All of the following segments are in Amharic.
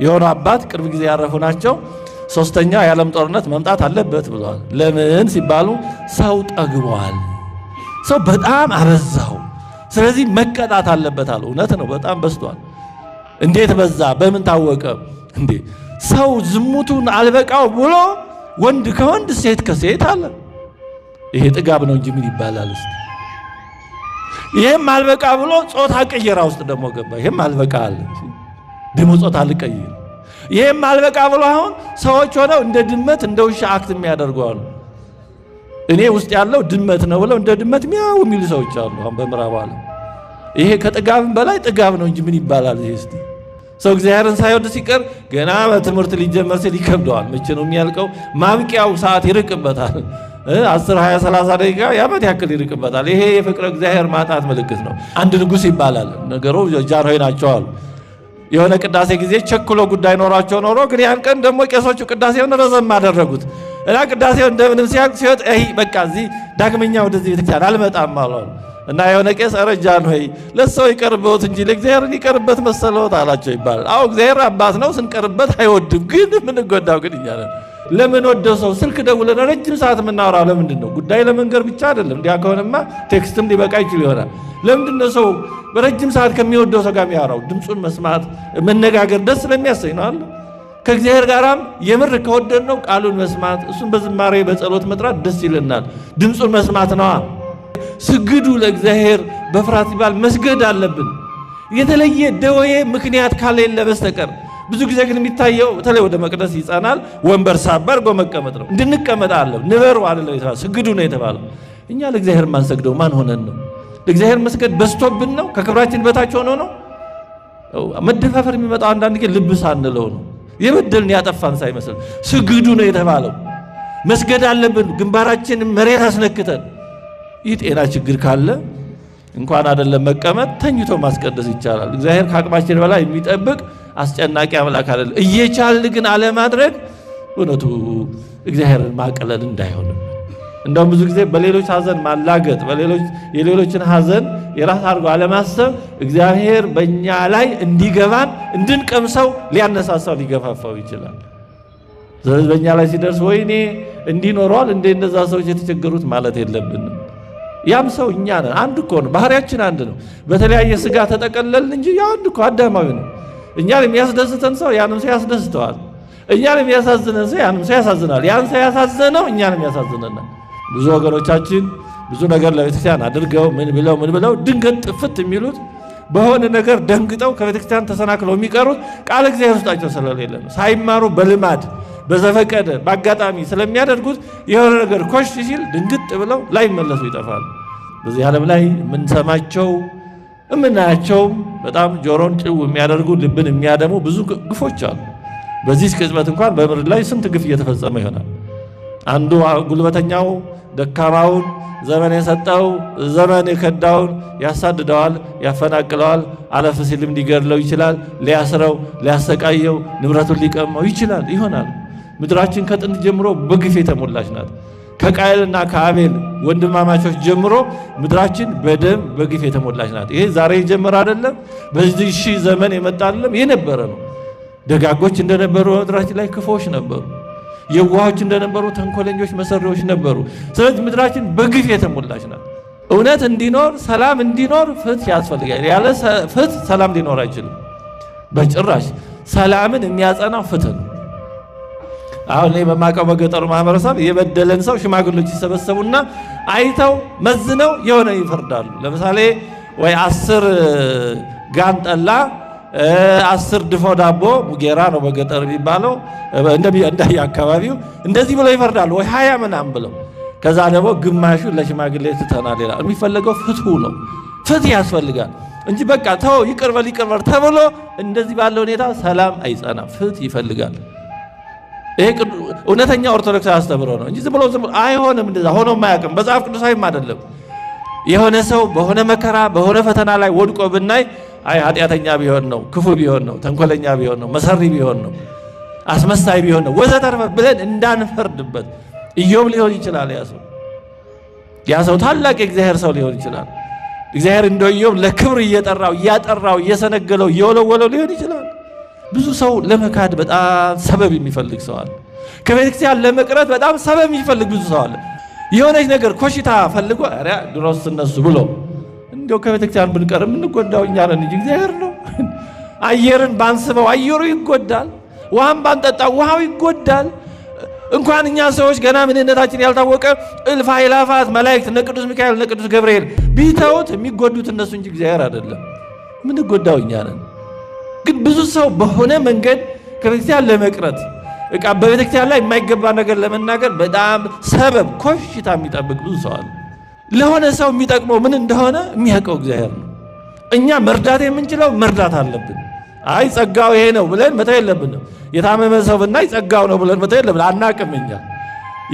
የሆነ አባት ቅርብ ጊዜ ያረፉ ናቸው። ሶስተኛው የዓለም ጦርነት መምጣት አለበት ብለዋል። ለምን ሲባሉ ሰው ጠግቧል፣ ሰው በጣም አበዛው፣ ስለዚህ መቀጣት አለበት አሉ። እውነት ነው፣ በጣም በዝቷል። እንዴት በዛ? በምን ታወቀ? እንዴ ሰው ዝሙቱን አልበቃው ብሎ ወንድ ከወንድ ሴት ከሴት አለ። ይሄ ጥጋብ ነው እንጂ ምን ይባላል? እስቲ ይሄም አልበቃ ብሎ ጾታ ቀየራ ውስጥ ደግሞ ገባ። ይሄም አልበቃ አለ ደሞ ጾታ ልቀይር። ይሄም አልበቃ ብሎ አሁን ሰዎች ሆነው እንደ ድመት እንደ ውሻ አክት የሚያደርጉ አሉ። እኔ ውስጥ ያለው ድመት ነው ብለው እንደ ድመት ሚያው የሚሉ ሰዎች አሉ አሁን በምዕራብ ዓለም። ይሄ ከጥጋብም በላይ ጥጋብ ነው እንጂ ምን ይባላል? ይሄ እስቲ ሰው እግዚአብሔርን ሳይወድ ሲቀር ገና በትምህርት ሊጀመር ሲል ይከብደዋል። መቼ ነው የሚያልቀው? ማብቂያው ሰዓት ይርቅበታል። 10 20 30 ደቂቃ ያመት ያክል ይርቅበታል። ይሄ የፍቅረ እግዚአብሔር ማጣት ምልክት ነው። አንድ ንጉሥ ይባላል ነገሩ ጃንሆይ ናቸው አሉ። የሆነ ቅዳሴ ጊዜ ቸክሎ ጉዳይ ኖሯቸው ኖሮ ግን ያን ቀን ደግሞ ቄሶቹ ቅዳሴውን ረዘም አደረጉት እና ቅዳሴው እንደምንም ሲወጥ በቃ እዚህ ዳግመኛ ወደዚህ ቤተክርስቲያን አልመጣም አሉ እና የሆነ ቄስ ጃንሆይ ለሰው ይቀርበውት እንጂ ለእግዚአብሔር ይቀርበት መሰለውት አላቸው ይባላል። አዎ እግዚአብሔር አባት ነው፣ ስንቀርበት አይወድም። ግን ምን ጎዳው? ግን እኛ ነን ለምን ወደው ሰው ስልክ ደውለን ረጅም ሰዓት የምናወራው ለምንድን ነው? ጉዳይ ለመንገር ብቻ አይደለም። እንዲያ ከሆነማ ቴክስትም ሊበቃ ይችል ይሆናል። ለምንድን ነው ሰው በረጅም ሰዓት ከሚወደው ሰው ጋር የሚያወራው? ድምፁን መስማት መነጋገር ደስ ስለሚያሰኝ ነው አለ። ከእግዚአብሔር ጋራም የምር ከወደድ ነው ቃሉን መስማት፣ እሱን በዝማሬ በጸሎት መጥራት ደስ ይለናል። ድምፁን መስማት ነዋ። ስግዱ ለእግዚአብሔር በፍርሃት ይባል መስገድ አለብን። የተለየ ደዌ ምክንያት ካሌለ በስተቀር ብዙ ጊዜ ግን የሚታየው በተለይ ወደ መቅደስ ይጸናል ወንበር ሳባር መቀመጥ ነው። እንድንቀመጥ አለ ንበሩ አይደለም የተባለው ስግዱ ነው የተባለው። እኛ ለእግዚአብሔር ማን ሰግደው ማን ሆነን ነው? ለእግዚአብሔር መስገድ በስቶብን ነው? ከክብራችን በታች ሆኖ ነው? መደፋፈር የሚመጣው አንዳንድ ጊዜ ልብ ሳንለው ነው። የበደልን ያጠፋን ሳይመስል ስግዱ ነው የተባለው። መስገድ አለብን ግንባራችን መሬት አስነክተን። ይህ ጤና ችግር ካለ እንኳን አይደለም መቀመጥ ተኝቶ ማስቀደስ ይቻላል። እግዚአብሔር ከአቅማችን በላይ የሚጠብቅ አስጨናቂ አምላክ አይደለም። እየቻልን ግን አለማድረግ እውነቱ እግዚአብሔርን ማቀለል እንዳይሆን እንደውም ብዙ ጊዜ በሌሎች ሐዘን ማላገጥ የሌሎችን ሐዘን የራስ አድርጎ አለማሰብ እግዚአብሔር በእኛ ላይ እንዲገባን እንድንቀምሰው ሊያነሳሳው ሊገፋፋው ይችላል። ስለዚህ በእኛ ላይ ሲደርስ ወይኔ እንዲኖረዋል እንደዛ ሰዎች የተቸገሩት ማለት የለብንም። ያም ሰው እኛ ነን። አንድ እኮ ነው፣ ባህሪያችን አንድ ነው። በተለያየ ስጋ ተጠቀለልን እንጂ ያው አንድ እኮ አዳማዊ ነው። እኛን የሚያስደስተን ሰው ያንም ሰው ያስደስተዋል። እኛን የሚያሳዝነን ሰው ያንም ሰው ያሳዝናል። ያን ሰው ያሳዘነው እኛንም ያሳዝነናል። ብዙ ወገኖቻችን ብዙ ነገር ለቤተክርስቲያን አድርገው ምን ብለው ድንገት ጥፍት የሚሉት በሆነ ነገር ደንግጠው ከቤተክርስቲያን ተሰናክለው የሚቀሩት ቃል እግዚአብሔር ውስጣቸው ስለሌለ ነው። ሳይማሩ በልማድ በዘፈቀደ በአጋጣሚ ስለሚያደርጉት የሆነ ነገር ኮሽ ሲል ድንግጥ ብለው ላይመለሱ ይጠፋሉ። በዚህ ዓለም ላይ የምንሰማቸው የምናያቸውም በጣም ጆሮን ጭው የሚያደርጉ ልብን የሚያደሙ ብዙ ግፎች አሉ። በዚህ ቅጽበት እንኳን በምድር ላይ ስንት ግፍ እየተፈጸመ ይሆናል። አንዱ ጉልበተኛው ደካማውን ዘመን የሰጠው ዘመን የከዳውን ያሳድደዋል፣ ያፈናቅለዋል፣ አለፍ ሲልም ሊገድለው ይችላል፣ ሊያስረው፣ ሊያሰቃየው፣ ንብረቱን ሊቀማው ይችላል ይሆናል። ምድራችን ከጥንት ጀምሮ በግፍ የተሞላች ናት። ከቃየልና ከአቤል ወንድማማቾች ጀምሮ ምድራችን በደም በግፍ የተሞላች ናት። ይሄ ዛሬ የጀመረ አይደለም፣ በዚህ ሺህ ዘመን የመጣ አይደለም፣ የነበረ ነው። ደጋጎች እንደነበሩ ምድራችን ላይ ክፉዎች ነበሩ። የዋሆች እንደነበሩ ተንኮለኞች መሰሪዎች ነበሩ። ስለዚህ ምድራችን በግፍ የተሞላች ናት። እውነት እንዲኖር ሰላም እንዲኖር ፍትህ ያስፈልጋል። ያለ ፍትህ ሰላም ሊኖር አይችልም በጭራሽ። ሰላምን የሚያጸናው ፍትህ ነው። አሁን እኔ በማውቀው በገጠሩ ማህበረሰብ የበደለን ሰው ሽማግሌዎች ይሰበሰቡና አይተው መዝነው የሆነ ይፈርዳሉ። ለምሳሌ ወይ 10 ጋን ጠላ 10 ድፎ ዳቦ ሙጌራ ነው በገጠር የሚባለው እንደየ አካባቢው እንደዚህ ብለው ይፈርዳሉ። ወይ 20 ምናምን ብለው ከዛ ደግሞ ግማሹ ለሽማግሌ ትተናል ይላል። የሚፈለገው ፍትሁ ነው። ፍትህ ያስፈልጋል እንጂ በቃ ተው ይቅርበል ተብሎ እንደዚህ ባለው ሁኔታ ሰላም አይጸናም። ፍትህ ይፈልጋል። ይሄ እውነተኛ ኦርቶዶክስ አስተምሮ ነው እንጂ ዝም ብሎ አይሆንም። እንደዛ ሆኖ ማያውቅም። መጽሐፍ ቅዱሳዊም አይደለም። የሆነ ሰው በሆነ መከራ በሆነ ፈተና ላይ ወድቆ ብናይ አይ ኃጢአተኛ ቢሆን ነው፣ ክፉ ቢሆን ነው፣ ተንኮለኛ ቢሆን ነው፣ መሰሪ ቢሆን ነው፣ አስመሳይ ቢሆን ነው ወዘተርፈ ብለን እንዳንፈርድበት። ኢዮብ ሊሆን ይችላል ያ ሰው ታላቅ የእግዚአብሔር ሰው ሊሆን ይችላል። እግዚአብሔር እንደ ኢዮብ ለክብር እያጠራው እየሰነገለው እየወለወለው ሊሆን ይችላል። ብዙ ሰው ለመካድ በጣም ሰበብ የሚፈልግ ሰው አለ። ከቤተክርስቲያን ለመቅረት በጣም ሰበብ የሚፈልግ ብዙ ሰው አለ። የሆነች ነገር ኮሽታ ፈልጎ አረ ድሮስ እነሱ ብሎ እንደው ከቤተክርስቲያን ብንቀር የምንጎዳው እኛ ነን እንጂ እግዚአብሔር ነው። አየርን ባንስበው አየሩ ይጎዳል፣ ውሃን ባንጠጣው ውሃው ይጎዳል። እንኳን እኛ ሰዎች ገና ምንነታችን ያልታወቀ እልፍ አእላፋት መላእክት እነ ቅዱስ ሚካኤል እነ ቅዱስ ገብርኤል ቢተውት የሚጎዱት እነሱ እንጂ እግዚአብሔር አይደለም። የምንጎዳው እኛ ነን። ግን ብዙ ሰው በሆነ መንገድ ከቤተክርስቲያን ለመቅረት በቃ በቤተክርስቲያን ላይ የማይገባ ነገር ለመናገር በጣም ሰበብ ኮሽታ የሚጠብቅ ብዙ ሰው አለ። ለሆነ ሰው የሚጠቅመው ምን እንደሆነ የሚያውቀው እግዚአብሔር ነው። እኛ መርዳት የምንችለው መርዳት አለብን። አይ ጸጋው ይሄ ነው ብለን መተው የለብንም። የታመመ ሰው ብናይ ጸጋው ነው ብለን መተው የለብንም። አናቅም። እኛ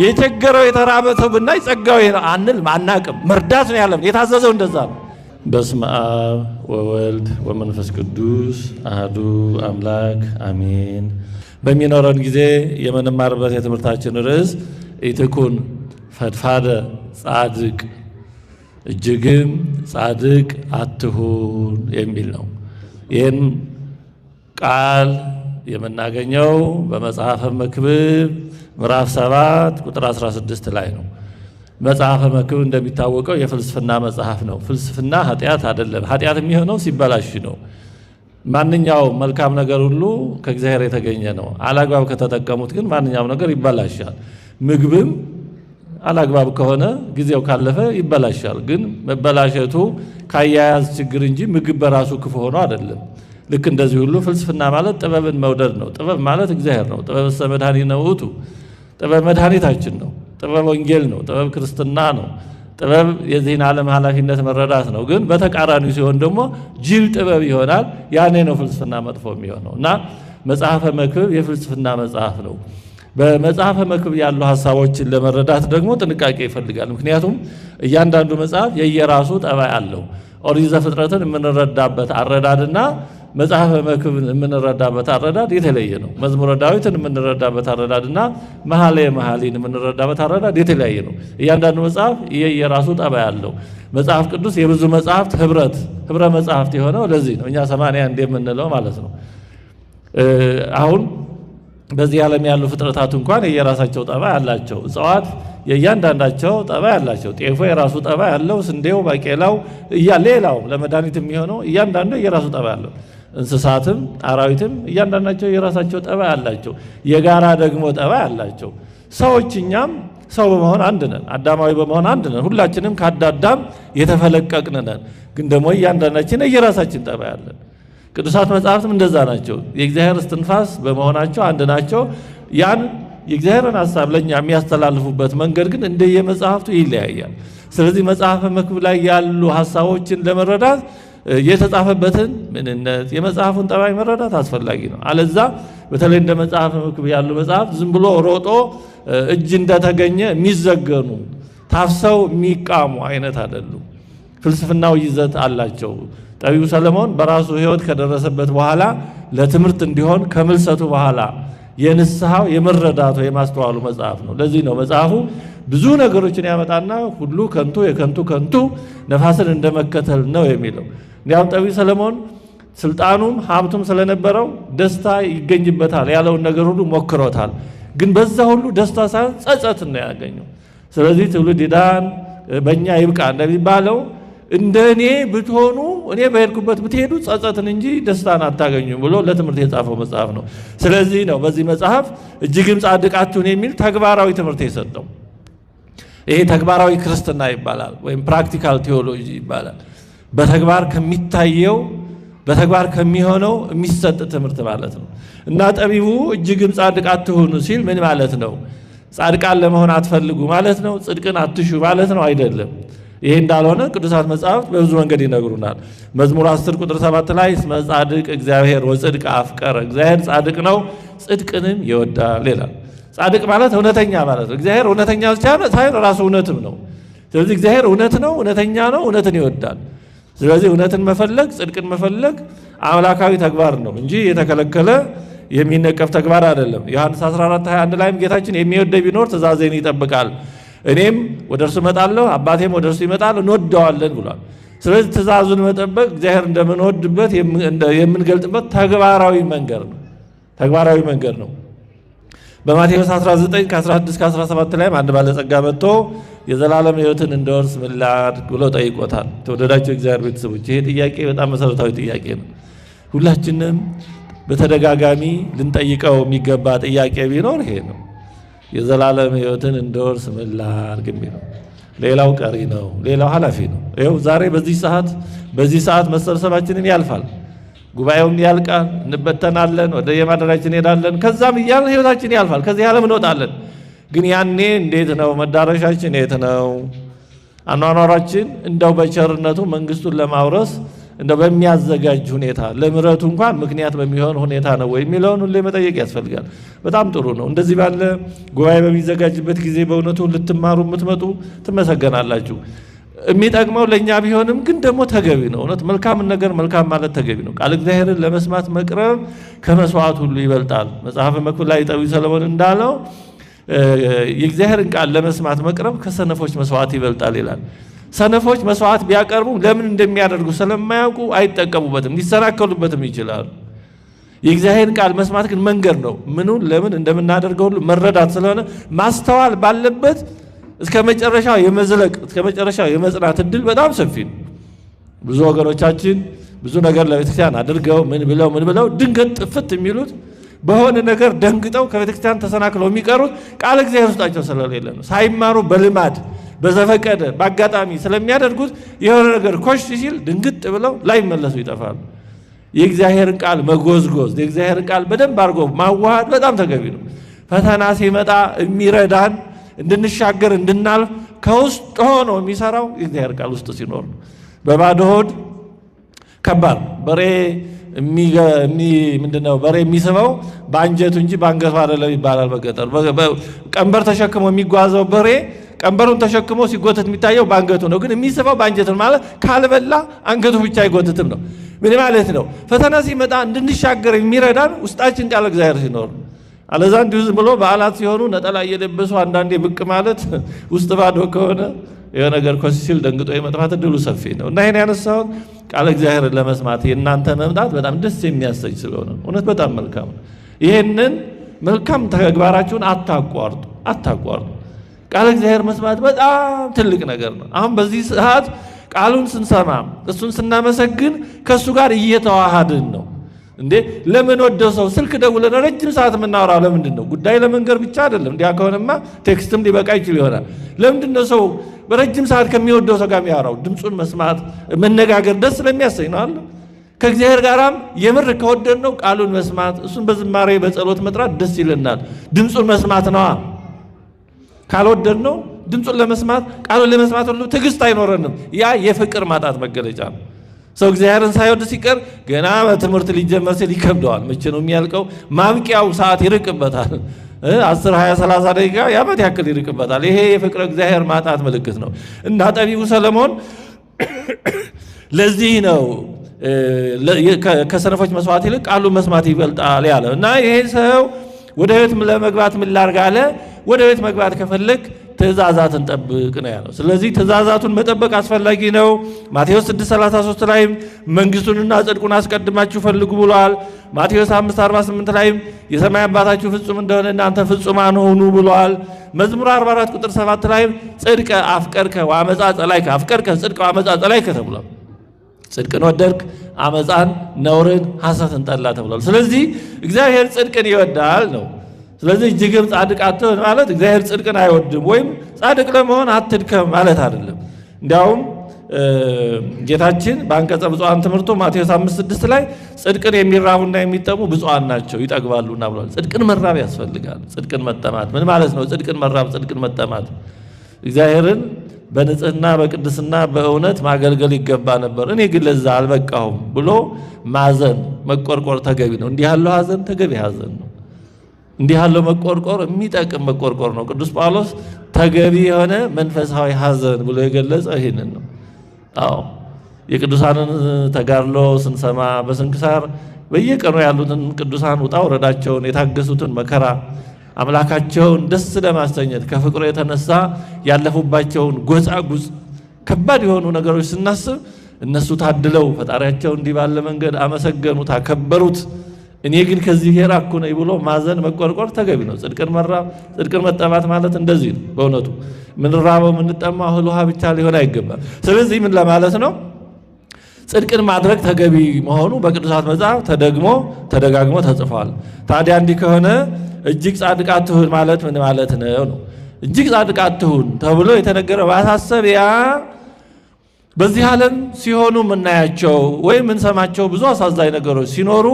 የቸገረው የተራበ ሰው ብናይ ጸጋው ይሄ ነው አንልም፣ አናቅም። መርዳት ነው ያለብን። የታዘዘው እንደዛ ነው። በስመ አብ ወወልድ ወመንፈስ ቅዱስ አሐዱ አምላክ አሜን። በሚኖረን ጊዜ የምንማርበት የትምህርታችን ርዕስ ኢትኩን ፈድፋደ ጻድቅ እጅግም ጻድቅ አትሁን የሚል ነው። ይህን ቃል የምናገኘው በመጽሐፈ መክብብ ምዕራፍ 7 ቁጥር 16 ላይ ነው። መጽሐፈ መክብብ እንደሚታወቀው የፍልስፍና መጽሐፍ ነው። ፍልስፍና ኃጢአት አይደለም። ኃጢአት የሚሆነው ሲበላሽ ነው። ማንኛውም መልካም ነገር ሁሉ ከእግዚአብሔር የተገኘ ነው። አላግባብ ከተጠቀሙት ግን ማንኛውም ነገር ይበላሻል። ምግብም አላግባብ ከሆነ ጊዜው ካለፈ ይበላሻል። ግን መበላሸቱ ካያያዝ ችግር እንጂ ምግብ በራሱ ክፉ ሆኖ አይደለም። ልክ እንደዚህ ሁሉ ፍልስፍና ማለት ጥበብን መውደድ ነው። ጥበብ ማለት እግዚአብሔር ነው። ጥበብ መድኃኒነ ውእቱ፣ ጥበብ መድኃኒታችን ነው። ጥበብ ወንጌል ነው። ጥበብ ክርስትና ነው። ጥበብ የዚህን ዓለም ኃላፊነት መረዳት ነው። ግን በተቃራኒው ሲሆን ደግሞ ጅል ጥበብ ይሆናል። ያኔ ነው ፍልስፍና መጥፎ የሚሆነው እና መጽሐፈ መክብብ የፍልስፍና መጽሐፍ ነው። በመጽሐፈ መክብብ ያሉ ሐሳቦችን ለመረዳት ደግሞ ጥንቃቄ ይፈልጋል። ምክንያቱም እያንዳንዱ መጽሐፍ የየራሱ ጠባይ አለው። ኦሪት ዘፍጥረትን የምንረዳበት አረዳድና መጽሐፈ መክብብን የምንረዳበት አረዳድ የተለየ ነው። መዝሙረ ዳዊትን የምንረዳበት አረዳድና መኃልየ መኃልይን የምንረዳበት አረዳድ የተለያየ ነው። እያንዳንዱ መጽሐፍ የየራሱ ጠባይ አለው። መጽሐፍ ቅዱስ የብዙ መጽሐፍት ህብረ መጽሐፍት የሆነው ለዚህ ነው። እኛ 81 የምንለው ማለት ነው። አሁን በዚህ ዓለም ያሉ ፍጥረታት እንኳን የየራሳቸው ጠባይ አላቸው። እጽዋት የእያንዳንዳቸው ጠባይ አላቸው። ጤፎ የራሱ ጠባይ አለው። ስንዴው፣ ባቄላው ሌላው ለመድኃኒት የሚሆነው እያንዳንዱ የራሱ ጠባይ አለው። እንስሳትም አራዊትም እያንዳንዳቸው የራሳቸው ጠባይ አላቸው። የጋራ ደግሞ ጠባይ አላቸው። ሰዎች እኛም ሰው በመሆን አንድ ነን። አዳማዊ በመሆን አንድ ነን። ሁላችንም ከአዳም የተፈለቀቅን ነን። ግን ደግሞ እያንዳንዳችን የራሳችን ጠባይ አለን። ቅዱሳት መጽሐፍትም እንደዛ ናቸው። የእግዚአብሔር እስትንፋስ በመሆናቸው አንድ ናቸው። ያን የእግዚአብሔርን ሐሳብ ለኛ የሚያስተላልፉበት መንገድ ግን እንደየመጽሐፍቱ ይለያያል። ስለዚህ መጽሐፈ መክብብ ላይ ያሉ ሐሳቦችን ለመረዳት የተጻፈበትን ምንነት የመጽሐፉን ጠባይ መረዳት አስፈላጊ ነው። አለዛ በተለይ እንደ መጽሐፈ መክብብ ያሉ መጽሐፍት ዝም ብሎ ሮጦ እጅ እንደተገኘ የሚዘገኑ ታፍሰው የሚቃሙ አይነት አይደሉም። ፍልስፍናው ይዘት አላቸው። ጠቢቡ ሰለሞን በራሱ ሕይወት ከደረሰበት በኋላ ለትምህርት እንዲሆን ከምልሰቱ በኋላ የንስሐው የመረዳቱ የማስተዋሉ መጽሐፍ ነው። ለዚህ ነው መጽሐፉ ብዙ ነገሮችን ያመጣና ሁሉ ከንቱ የከንቱ ከንቱ ነፋስን እንደመከተል ነው የሚለው። እንዲያውም ጠቢቡ ሰለሞን ስልጣኑም ሀብቱም ስለነበረው ደስታ ይገኝበታል ያለውን ነገር ሁሉ ሞክሮታል። ግን በዛ ሁሉ ደስታ ሳይሆን ጸጸትን ነው ያገኘው። ስለዚህ ትውልድ ይዳን በእኛ ይብቃ እንደሚባለው እንደ እኔ ብትሆኑ እኔ በሄድኩበት ብትሄዱ ጸጸትን እንጂ ደስታን አታገኙም ብሎ ለትምህርት የጻፈው መጽሐፍ ነው። ስለዚህ ነው በዚህ መጽሐፍ እጅግም ጻድቅ አትሁን የሚል ተግባራዊ ትምህርት የሰጠው። ይሄ ተግባራዊ ክርስትና ይባላል፣ ወይም ፕራክቲካል ቴዎሎጂ ይባላል። በተግባር ከሚታየው በተግባር ከሚሆነው የሚሰጥ ትምህርት ማለት ነው። እና ጠቢቡ እጅግም ጻድቅ አትሁን ሲል ምን ማለት ነው? ጻድቃን ለመሆን አትፈልጉ ማለት ነው? ጽድቅን አትሹ ማለት ነው? አይደለም። ይሄ እንዳልሆነ ቅዱሳት መጽሐፍት በብዙ መንገድ ይነግሩናል። መዝሙር 10 ቁጥር 7 ላይ እስመ ጻድቅ እግዚአብሔር ወጽድቅ አፍቀረ፣ እግዚአብሔር ጻድቅ ነው ጽድቅንም ይወዳል ይላል። ጻድቅ ማለት እውነተኛ ማለት ነው። እግዚአብሔር እውነተኛ ሳይሆን ራሱ እውነትም ነው። ስለዚህ እግዚአብሔር እውነት ነው፣ እውነተኛ ነው፣ እውነትን ይወዳል። ስለዚህ እውነትን መፈለግ ጽድቅን መፈለግ አምላካዊ ተግባር ነው እንጂ የተከለከለ የሚነቀፍ ተግባር አይደለም። ዮሐንስ 14:21 ላይም ጌታችን የሚወደኝ ቢኖር ትእዛዜን ይጠብቃል፣ እኔም ወደ እርሱ እመጣለሁ፣ አባቴም ወደ እርሱ ይመጣል፣ እንወደዋለን ብሏል። ስለዚህ ትእዛዙን መጠበቅ እግዚአብሔር እንደምንወድበት የምንገልጥበት ተግባራዊ መንገድ ነው። ተግባራዊ መንገድ ነው። በማቴዎስ 19 ከ11-17 ላይ አንድ ባለጸጋ መጥቶ የዘላለም ሕይወትን እንደወርስ ምን ላድርግ ብሎ ጠይቆታል። ተወደዳቸው እግዚአብሔር ቤተሰቦች፣ ይሄ ጥያቄ በጣም መሰረታዊ ጥያቄ ነው። ሁላችንም በተደጋጋሚ ልንጠይቀው የሚገባ ጥያቄ ቢኖር ይሄ ነው። የዘላለም ሕይወትን እንደወርስ ምን ላድርግ የሚለው። ሌላው ቀሪ ነው፣ ሌላው ኃላፊ ነው። ይኸው ዛሬ በዚህ ሰዓት መሰብሰባችንን ያልፋል። ጉባኤውም ያልቃል፣ እንበተናለን፣ ወደ የማደራችን እንሄዳለን። ከዛም እያልን ሕይወታችን ያልፋል፣ ከዚህ ዓለም እንወጣለን። ግን ያኔ እንዴት ነው መዳረሻችን? የት ነው አኗኗራችን? እንደው በቸርነቱ መንግስቱን ለማውረስ እንደው በሚያዘጋጅ ሁኔታ ለምሕረቱ እንኳን ምክንያት በሚሆን ሁኔታ ነው ወይ የሚለውን ሁሌ መጠየቅ ያስፈልጋል። በጣም ጥሩ ነው። እንደዚህ ባለ ጉባኤ በሚዘጋጅበት ጊዜ በእውነቱ ልትማሩ የምትመጡ ትመሰገናላችሁ። የሚጠቅመው ለእኛ ቢሆንም ግን ደግሞ ተገቢ ነው። እውነት መልካምን ነገር መልካም ማለት ተገቢ ነው። ቃል እግዚአብሔርን ለመስማት መቅረብ ከመስዋዕት ሁሉ ይበልጣል። መጽሐፈ መክብብ ላይ ጠቢቡ ሰለሞን እንዳለው የእግዚአብሔርን ቃል ለመስማት መቅረብ ከሰነፎች መስዋዕት ይበልጣል ይላል። ሰነፎች መስዋዕት ቢያቀርቡ ለምን እንደሚያደርጉ ስለማያውቁ አይጠቀሙበትም፣ ሊሰናከሉበትም ይችላሉ። የእግዚአብሔርን ቃል መስማት ግን መንገድ ነው። ምኑን ለምን እንደምናደርገው ሁሉ መረዳት ስለሆነ ማስተዋል ባለበት እስከ መጨረሻው የመዝለቅ እስከ መጨረሻው የመጽናት እድል በጣም ሰፊ ነው። ብዙ ወገኖቻችን ብዙ ነገር ለቤተክርስቲያን አድርገው ምን ብለው ድንገት ጥፍት የሚሉት በሆነ ነገር ደንግጠው ከቤተክርስቲያን ተሰናክለው የሚቀሩት ቃል እግዚአብሔር ውስጣቸው ስለሌለ ነው። ሳይማሩ በልማድ በዘፈቀደ በአጋጣሚ ስለሚያደርጉት የሆነ ነገር ኮሽ ሲል ድንግጥ ብለው ላይመለሱ ይጠፋሉ። የእግዚአብሔርን ቃል መጎዝጎዝ፣ የእግዚአብሔርን ቃል በደንብ አድርጎ ማዋሃድ በጣም ተገቢ ነው። ፈተና ሲመጣ የሚረዳን እንድንሻገር እንድናልፍ ከውስጥ ሆኖ የሚሰራው የእግዚአብሔር ቃል ውስጥ ሲኖር ነው። በባዶ ሆድ ከባድ በሬ ምንድነው በሬ የሚስበው በአንጀቱ እንጂ በአንገቱ አይደለም ይባላል በገጠር። ቀንበር ተሸክሞ የሚጓዘው በሬ ቀንበሩን ተሸክሞ ሲጎተት የሚታየው በአንገቱ ነው፣ ግን የሚስበው በአንጀቱ ነው። ማለት ካልበላ አንገቱ ብቻ አይጎትትም ነው። ምን ማለት ነው? ፈተና ሲመጣ እንድንሻገር የሚረዳን ውስጣችን ቃል እግዚአብሔር ሲኖር ነው። አለዛ እንዲሁ ዝም ብሎ በዓላት ሲሆኑ ነጠላ እየለበሱ አንዳንዴ ብቅ ማለት ውስጥ ባዶ ከሆነ የሆነ ነገር ኮስ ሲል ደንግጦ የመጥፋት እድሉ ሰፊ ነው። እና ይሄን ያነሳሁት ቃል እግዚአብሔርን ለመስማት የእናንተ መምጣት በጣም ደስ የሚያሰኝ ስለሆነ እውነት በጣም መልካም ነው። ይሄንን መልካም ተግባራችሁን አታቋርጡ። ቃል እግዚአብሔር መስማት በጣም ትልቅ ነገር ነው። አሁን በዚህ ሰዓት ቃሉን ስንሰማ እሱን ስናመሰግን ከእሱ ጋር እየተዋሃድን ነው። እንዴ ለምን ወደው ሰው ስልክ ደውለን ረጅም ሰዓት የምናወራው ለምንድን ነው? ጉዳይ ለመንገር ብቻ አይደለም። እንዲያ ከሆነማ ቴክስትም ሊበቃ ይችል ይሆናል። ለምንድን ነው ሰው በረጅም ሰዓት ከሚወደው ሰው ጋር የሚያወራው? ድምፁን መስማት መነጋገር ደስ ስለሚያሰኝ ነው አለ። ከእግዚአብሔር ጋራም የምር ከወደድ ነው ቃሉን መስማት፣ እሱን በዝማሬ በጸሎት መጥራት ደስ ይለናል። ድምፁን መስማት ነዋ። ካልወደድ ነው ድምፁን ለመስማት ቃሉን ለመስማት ሁሉ ትዕግስት አይኖረንም። ያ የፍቅር ማጣት መገለጫ ነው። ሰው እግዚአብሔርን ሳይወድ ሲቀር ገና ትምህርት ሊጀመር ሲል ይከብደዋል። መቼ ነው የሚያልቀው? ማብቂያው ሰዓት ይርቅበታል። 10፣ 20፣ 30 ደቂቃ የዓመት ያክል ይርቅበታል። ይሄ የፍቅር እግዚአብሔር ማጣት ምልክት ነው። እና ጠቢቡ ሰለሞን ለዚህ ነው ከሰነፎች መስዋዕት ይልቅ ቃሉን መስማት ይበልጣል ያለው። እና ይሄ ሰው ወደ ቤት ለመግባት ምን ላድርግ አለ። ወደ ቤት መግባት ከፈለግ ትእዛዛትን ጠብቅ ነው ያለው። ስለዚህ ትእዛዛቱን መጠበቅ አስፈላጊ ነው። ማቴዎስ 6:33 ላይም መንግስቱንና ጽድቁን አስቀድማችሁ ፈልጉ ብሏል። ማቴዎስ 5:48 ላይም የሰማይ አባታችሁ ፍጹም እንደሆነ እናንተ ፍጹማን ሁኑ ብሏል። መዝሙር 44 ቁጥር 7 ላይም ጽድቀ አፍቀርከ ወአመፃ ጸላይከ፣ አፍቀርከ ጽድቀ ወአመፃ ጸላይከ ተብሏል። ጽድቅን ወደድክ፣ አመፃን፣ ነውርን፣ ሐሰትን ጠላ ተብሏል። ስለዚህ እግዚአብሔር ጽድቅን ይወዳል ነው። ስለዚህ እጅግም ጻድቅ አትሁን ማለት እግዚአብሔር ጽድቅን አይወድም ወይም ጻድቅ ለመሆን አትድከም ማለት አይደለም። እንዲያውም ጌታችን በአንቀጸ ብፁዓን ትምህርቱ ማቴዎስ 5:6 ላይ ጽድቅን የሚራቡና የሚጠሙ ብፁዓን ናቸው ይጠግባሉና ብሏል። ጽድቅን መራብ ያስፈልጋል። ጽድቅን መጠማት ምን ማለት ነው? ጽድቅን መራብ፣ ጽድቅን መጠማት እግዚአብሔርን በንጽህና በቅድስና በእውነት ማገልገል ይገባ ነበር፣ እኔ ግን ለዛ አልበቃሁም ብሎ ማዘን መቆርቆር ተገቢ ነው። እንዲህ ያለው ሐዘን ተገቢ ሐዘን ነው። እንዲህ ያለው መቆርቆር የሚጠቅም መቆርቆር ነው። ቅዱስ ጳውሎስ ተገቢ የሆነ መንፈሳዊ ሐዘን ብሎ የገለጸው ይህንን ነው። አዎ የቅዱሳንን ተጋድሎ ስንሰማ በስንክሳር በየቀኑ ያሉትን ቅዱሳን ውጣ ውረዳቸውን የታገሱትን መከራ አምላካቸውን ደስ ለማሰኘት ከፍቅሩ የተነሳ ያለፉባቸውን ጎጻጉጽ ከባድ የሆኑ ነገሮች ስናስብ እነሱ ታድለው ፈጣሪያቸው እንዲህ ባለ መንገድ አመሰገኑት፣ አከበሩት። እኔ ግን ከዚህ የራቅኩ ነኝ ብሎ ማዘን መቆርቆር ተገቢ ነው። ጽድቅን መራብ ጽድቅን መጠማት ማለት እንደዚህ ነው። በእውነቱ ምንራበው ምንጠማው እህል ውሃ ብቻ ሊሆን አይገባም። ስለዚህ ምን ለማለት ነው? ጽድቅን ማድረግ ተገቢ መሆኑ በቅዱሳት መጽሐፍ ተደጋግሞ ተጽፏል። ታዲያ እንዲህ ከሆነ እጅግ ጻድቅ አትሁን ማለት ምን ማለት ነው? እጅግ ጻድቅ አትሁን ተብሎ የተነገረ ማሳሰቢያ በዚህ ዓለም ሲሆኑ የምናያቸው ወይም የምንሰማቸው ብዙ አሳዛኝ ነገሮች ሲኖሩ